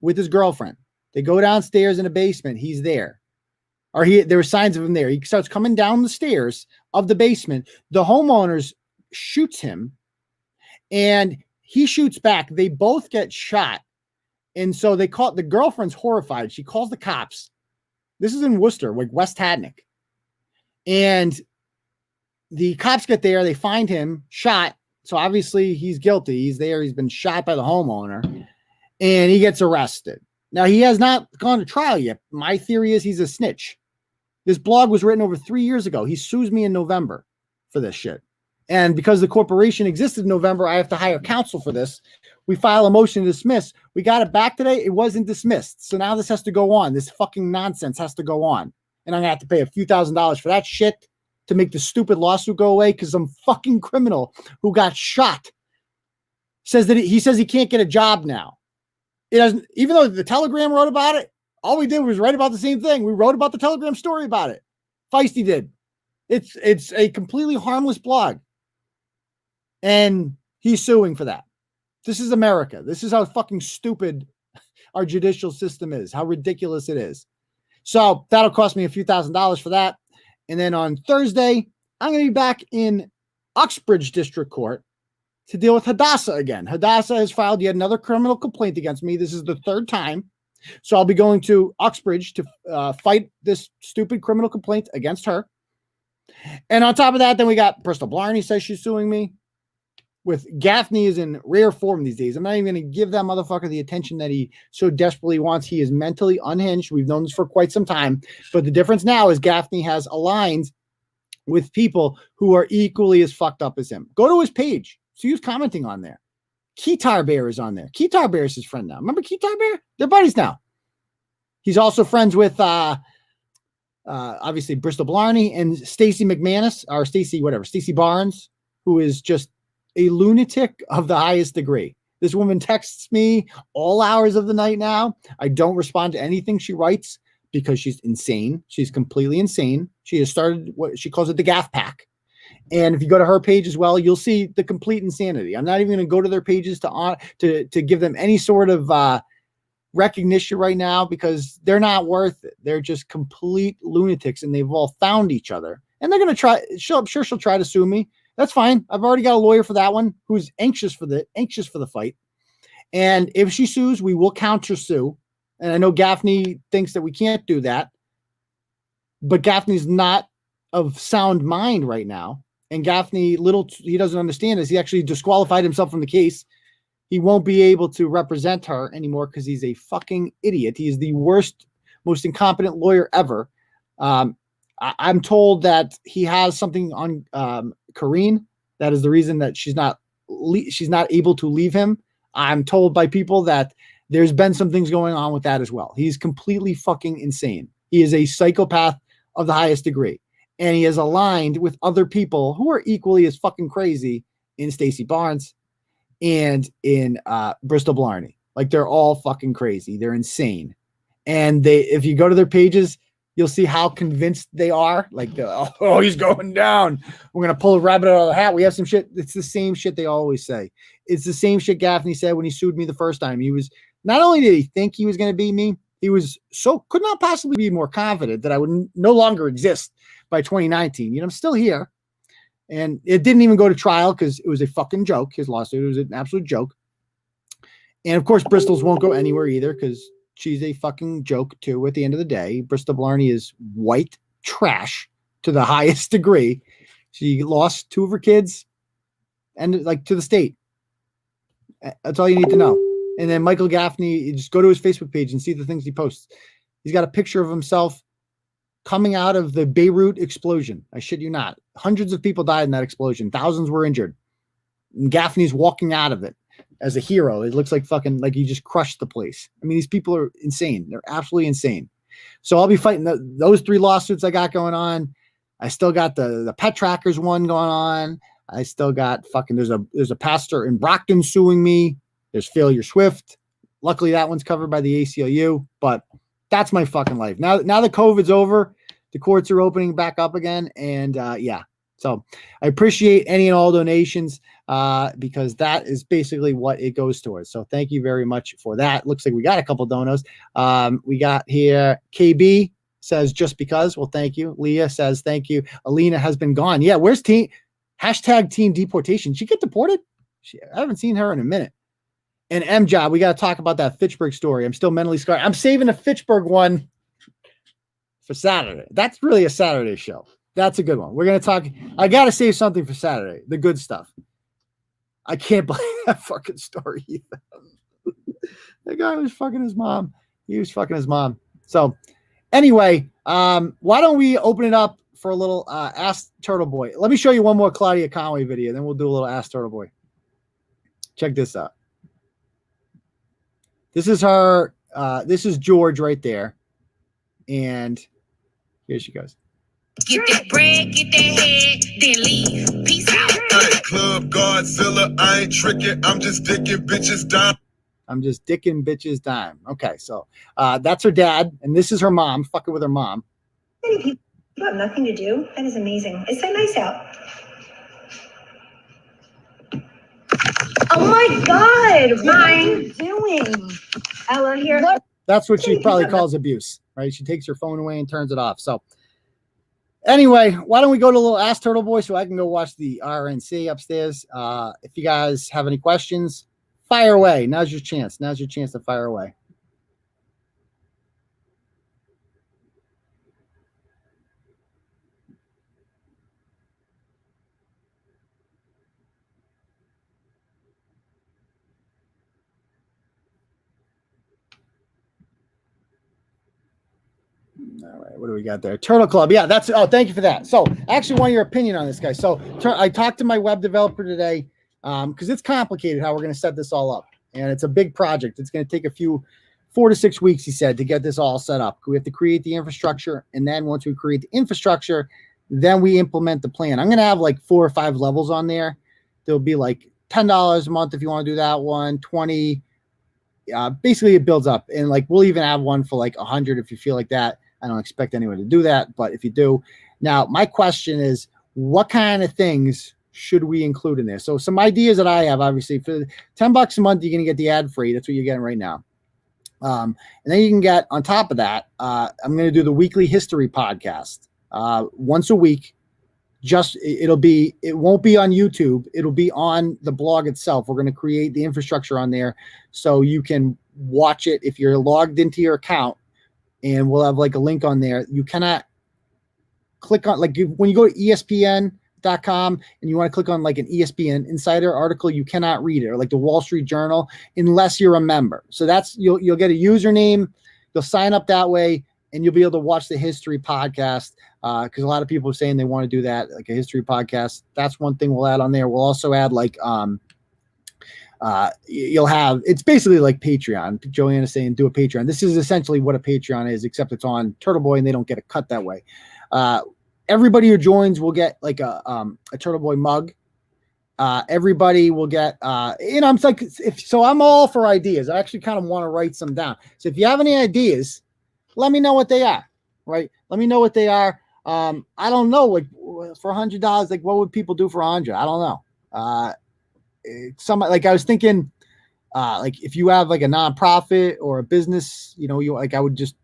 with his girlfriend. They go downstairs in the basement. He's there. Or there were signs of him there. He starts coming down the stairs of the basement. The homeowners shoots him and he shoots back. They both get shot. And so they call the girlfriend's horrified. She calls the cops. This is in Worcester, like West Hadnock. And the cops get there. They find him shot. So obviously he's guilty. He's there. He's been shot by the homeowner and he gets arrested. Now he has not gone to trial yet. My theory is he's a snitch. This blog was written over 3 years ago. He sues me in November for this shit. And because the corporation existed in November, I have to hire counsel for this. We file a motion to dismiss. We got it back today. It wasn't dismissed. So now this has to go on. This fucking nonsense has to go on. And I'm going to have to pay a few $1,000s for that shit to make the stupid lawsuit go away because some fucking criminal who got shot says that he says he can't get a job now. It doesn't, even though the Telegram wrote about it, all we did was write about the same thing. We wrote about the Telegram story about it. Feisty did. It's a completely harmless blog. And he's suing for that. This is America. This is how fucking stupid our judicial system is, how ridiculous it is. So that'll cost me a few $1,000s for that. And then on Thursday, I'm going to be back in Uxbridge District Court to deal with Hadassah again. Hadassah has filed yet another criminal complaint against me. This is the third time. So I'll be going to Uxbridge to fight this stupid criminal complaint against her. And on top of that, then we got Bristol Blarney says she's suing me. With Gaffney is in rare form these days. I'm not even going to give that motherfucker the attention that he so desperately wants. He is mentally unhinged. We've known this for quite some time. But the difference now is Gaffney has aligned with people who are equally as fucked up as him. Go to his page. So he was commenting on there. Keytar Bear is on there. Keytar Bear is his friend now. Remember Keytar Bear? They're buddies now. He's also friends with obviously Bristol Blarney and Stacey McManus, or Stacey Barnes, who is just a lunatic of the highest degree. This woman texts me all hours of the night now. I don't respond to anything she writes because she's insane. She's completely insane. She has started what she calls it the Gaff Pack. And if you go to her page as well, you'll see the complete insanity. I'm not even going to go to their pages to give them any sort of recognition right now because they're not worth it. They're just complete lunatics and they've all found each other. And they're going to try. I'm sure she'll try to sue me. That's fine. I've already got a lawyer for that one who's anxious for the fight. And if she sues, we will counter sue. And I know Gaffney thinks that we can't do that, but Gaffney's not of sound mind right now. And Gaffney, he doesn't understand this. He actually disqualified himself from the case. He won't be able to represent her anymore because he's a fucking idiot. He is the worst, most incompetent lawyer ever. I'm told that he has something on Karine. That is the reason that she's not able to leave him. I'm told by people that there's been some things going on with that as well. He's completely fucking insane. He is a psychopath of the highest degree. And he is aligned with other people who are equally as fucking crazy in Stacey Barnes and in Bristol Blarney. Like, they're all fucking crazy. They're insane. And if you go to their pages, you'll see how convinced they are. Like, oh, he's going down. We're going to pull a rabbit out of the hat. We have some shit. It's the same shit they always say. It's the same shit Gaffney said when he sued me the first time. He was, not only did he think he was going to beat me, he was could not possibly be more confident that I would no longer exist by 2019. I'm still here. And it didn't even go to trial because it was a fucking joke. His lawsuit was an absolute joke. And of course, Bristol's won't go anywhere either because she's a fucking joke too. At the end of the day, Bristol Blarney is white trash to the highest degree. She lost 2 of her kids and like to the state. That's all you need to know. And then Michael Gaffney, you just go to his Facebook page and see the things he posts. He's got a picture of himself coming out of the Beirut explosion. I shit you not. Hundreds of people died in that explosion. Thousands were injured. And Gaffney's walking out of it as a hero. It looks like fucking like he just crushed the place. I mean, these people are insane. They're absolutely insane. So I'll be fighting those 3 lawsuits I got going on. I still got the pet trackers one going on. I still got fucking, there's a pastor in Brockton suing me. There's Failure Swift. Luckily that one's covered by the ACLU, but that's my fucking life. Now the COVID's over, the courts are opening back up again. And yeah, so I appreciate any and all donations because that is basically what it goes towards. So thank you very much for that. Looks like we got a couple donos. We got here, KB says, just because. Well, thank you. Leah says, thank you. Alina has been gone. Yeah, where's #team deportation? She get deported? I haven't seen her in a minute. And M-Job, we got to talk about that Fitchburg story. I'm still mentally scarred. I'm saving the Fitchburg one for Saturday. That's really a Saturday show. That's a good one. We're going to talk. I got to save something for Saturday. The good stuff. I can't believe that fucking story. The guy was fucking his mom. He was fucking his mom. So anyway, why don't we open it up for a little Ask Turtleboy. Let me show you one more Claudia Conway video. Then we'll do a little Ask Turtleboy. Check this out. This is her. This is George right there. And here she goes. Get that bread, get that head, then leave. Peace out. Hey, Club Godzilla, I ain't tricking. I'm just dicking bitches down. I'm just dicking bitches dime. Okay, so that's her dad, and this is her mom, fucking with her mom. Many people have nothing to do. That is amazing. It's so nice out. Oh my God, what are you doing? Ella here. That's what she probably calls abuse, right? She takes her phone away and turns it off. So anyway, why don't we go to a little Ask Turtleboy so I can go watch the RNC upstairs. If you guys have any questions, fire away. Now's your chance. Now's your chance to fire away. All right, what do we got there? Turtleclub. Yeah, that's. Oh, thank you for that. So, I actually want your opinion on this, guy. So, I talked to my web developer today because it's complicated how we're going to set this all up, and it's a big project. It's going to take 4 to 6 weeks, he said, to get this all set up. We have to create the infrastructure, and then once we create the infrastructure, then we implement the plan. I'm going to have like 4 or 5 levels on there. There'll be like $10 a month if you want to do that one, 20. Basically, it builds up, and like we'll even have one for like 100 if you feel like that. I don't expect anyone to do that, but if you do. Now, my question is, what kind of things should we include in there? So some ideas that I have, obviously, for $10 a month, you're going to get the ad free. That's what you're getting right now. And then you can get, on top of that, I'm going to do the weekly history podcast once a week. It won't be on YouTube. It'll be on the blog itself. We're going to create the infrastructure on there so you can watch it if you're logged into your account. And we'll have like a link on there. You cannot click on, like when you go to ESPN.com and you want to click on like an ESPN Insider article, you cannot read it, or like the Wall Street Journal, unless you're a member. So that's, you'll get a username, you'll sign up that way, and you'll be able to watch the history podcast. Because a lot of people are saying they want to do that, like a history podcast. That's one thing we'll add on there. We'll also add like you'll have, it's basically like Patreon. Joanne is saying do a Patreon. This is essentially what a Patreon is, except it's on Turtleboy and they don't get a cut that way. Everybody who joins will get like a Turtleboy mug. Everybody will get, I'm like, I'm all for ideas. I actually kind of want to write some down. So if you have any ideas, let me know what they are, right? Let me know what they are. I don't know, like for $100, like what would people do for 100? I don't know. Like I was thinking, like if you have like a nonprofit or a business, I would just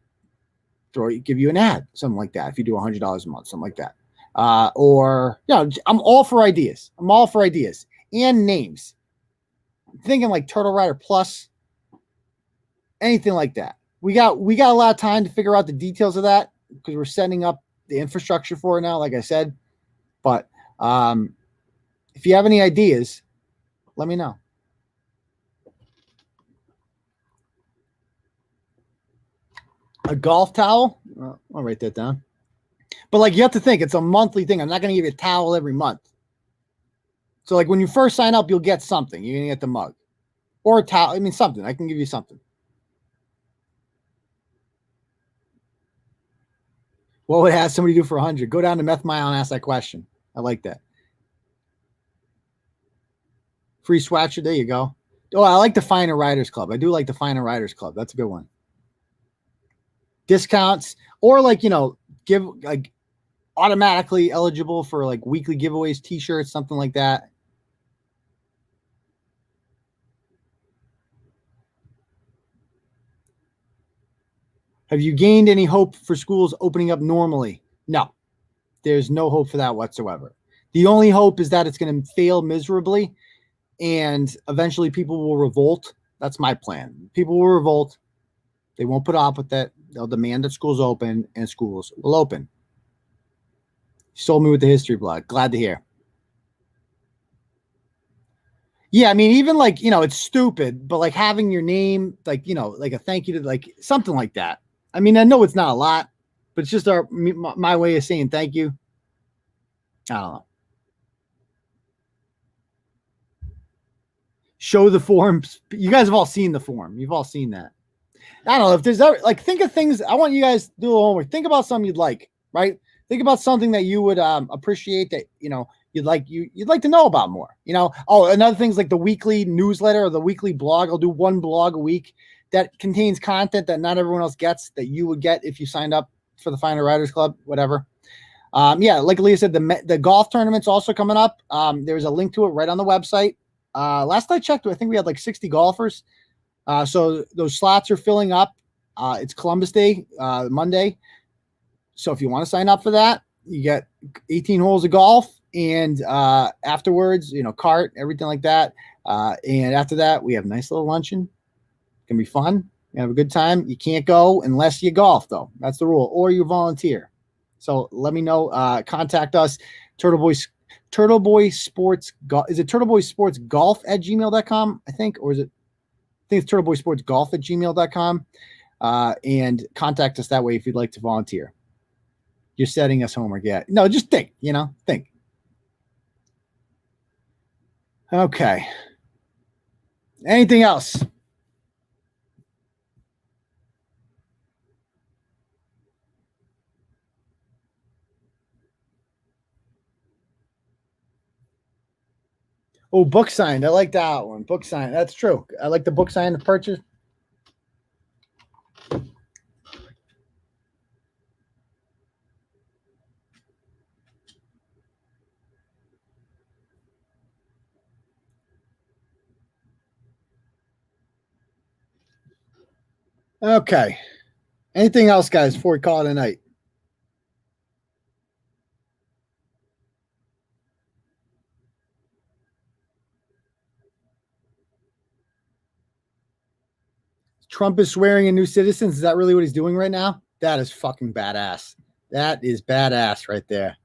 give you an ad, something like that. If you do $100 a month, something like that. I'm all for ideas. I'm all for ideas and names. I'm thinking like Turtle Rider Plus, anything like that. We got a lot of time to figure out the details of that because we're setting up the infrastructure for it now, like I said. But if you have any ideas, let me know. A golf towel? I'll write that down. But like you have to think, it's a monthly thing. I'm not going to give you a towel every month. So like when you first sign up, you'll get something. You're going to get the mug or a towel. I mean, something. I can give you something. What would have somebody do for 100? Go down to Meth Mile and ask that question. I like that. Free sweatshirt. There you go. Oh, I like the Finer Riders Club. I do like the Finer Riders Club. That's a good one. Discounts or like, give like automatically eligible for like weekly giveaways, t-shirts, something like that. Have you gained any hope for schools opening up normally? No, there's no hope for that whatsoever. The only hope is that it's going to fail miserably and eventually people will revolt. That's my plan. People will revolt. They won't put up with that. They'll demand that schools open and schools will open. You sold me with the history blog. Glad to hear. Yeah, I mean, even like, it's stupid, but like having your name, like, like a thank you to like something like that. I mean, I know it's not a lot, but it's just my way of saying thank you. I don't know. Show the forms. You guys have all seen the form. You've all seen that. I don't know if there's ever, like, think of things. I want you guys to do a little homework. Think about something you'd like, right? Think about something that you would appreciate that, you'd like to know about more, Oh, another thing's like the weekly newsletter or the weekly blog. I'll do one blog a week that contains content that not everyone else gets that you would get if you signed up for the Finer Riders Club, whatever. Like Leah said, the golf tournament's also coming up. There's a link to it right on the website. Last I checked, I think we had like 60 golfers. So those slots are filling up. It's Columbus Day, Monday. So if you want to sign up for that, you get 18 holes of golf and afterwards, cart, everything like that. And after that, we have a nice little luncheon. It's going to be fun. You have a good time. You can't go unless you golf, though. That's the rule. Or you volunteer. So let me know. Contact us. Turtleboy Sports. Is it Turtleboy Sports Golf at gmail.com, I think? Or is it? I think it's Turtleboy Sports Golf at gmail.com. And contact us that way if you'd like to volunteer. You're setting us homework. Yeah. No, just think, think. Okay. Anything else? Oh, book signed. I like that one. Book signed. That's true. I like the book signed purchase. Okay. Anything else, guys, before we call it a night? Trump is swearing in new citizens. Is that really what he's doing right now? That is fucking badass. That is badass right there.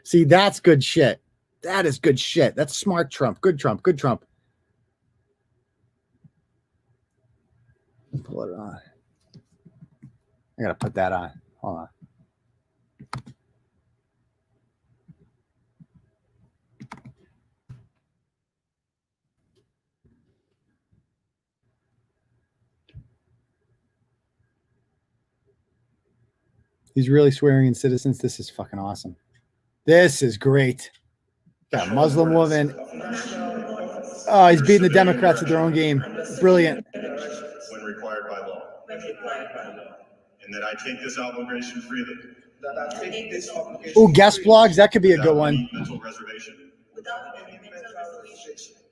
See, that's good shit. That is good shit. That's smart Trump. Good Trump. Good Trump. Pull it on. I got to put that on. Hold on. He's really swearing in citizens. This is fucking awesome. This is great. Got a Muslim woman. Oh, he's beating the Democrats at their own game. Brilliant. When required by law. And that I take this obligation freely. Ooh, guest blogs. That could be a good one. Mental reservation.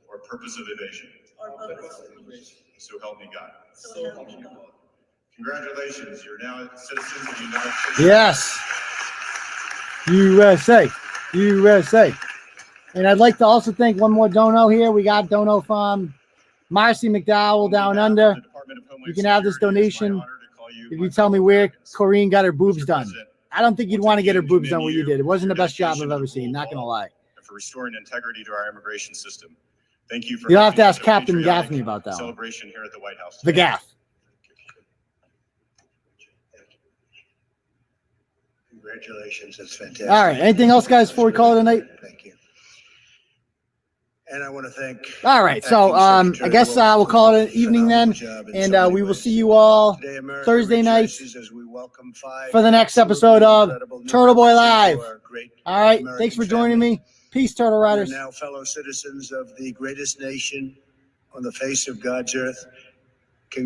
Or purpose of evasion. So help me God. Congratulations. You're now citizens of the United States. Yes. USA. USA. And I'd like to also thank one more dono here. We got dono from Marcy McDowell down under. You can have this donation if you tell me where Corrine got her boobs done. I don't think you'd want to get her boobs done where you did. It wasn't the best job I've ever seen, not going to lie. For restoring integrity to our immigration system. Thank you for You'll have to ask Captain Gaffney about that celebration here at the White House. The Gaff. Congratulations. That's fantastic. All right. Anything else, guys, before we call it a night? Thank you. And I want to thank. All right. So I guess we'll call it an evening then. And we will see you all Thursday night for the next episode of Turtle Boy Live. All right. Thanks for joining me. Peace, Turtle Riders. Now fellow citizens of the greatest nation on the face of God's earth.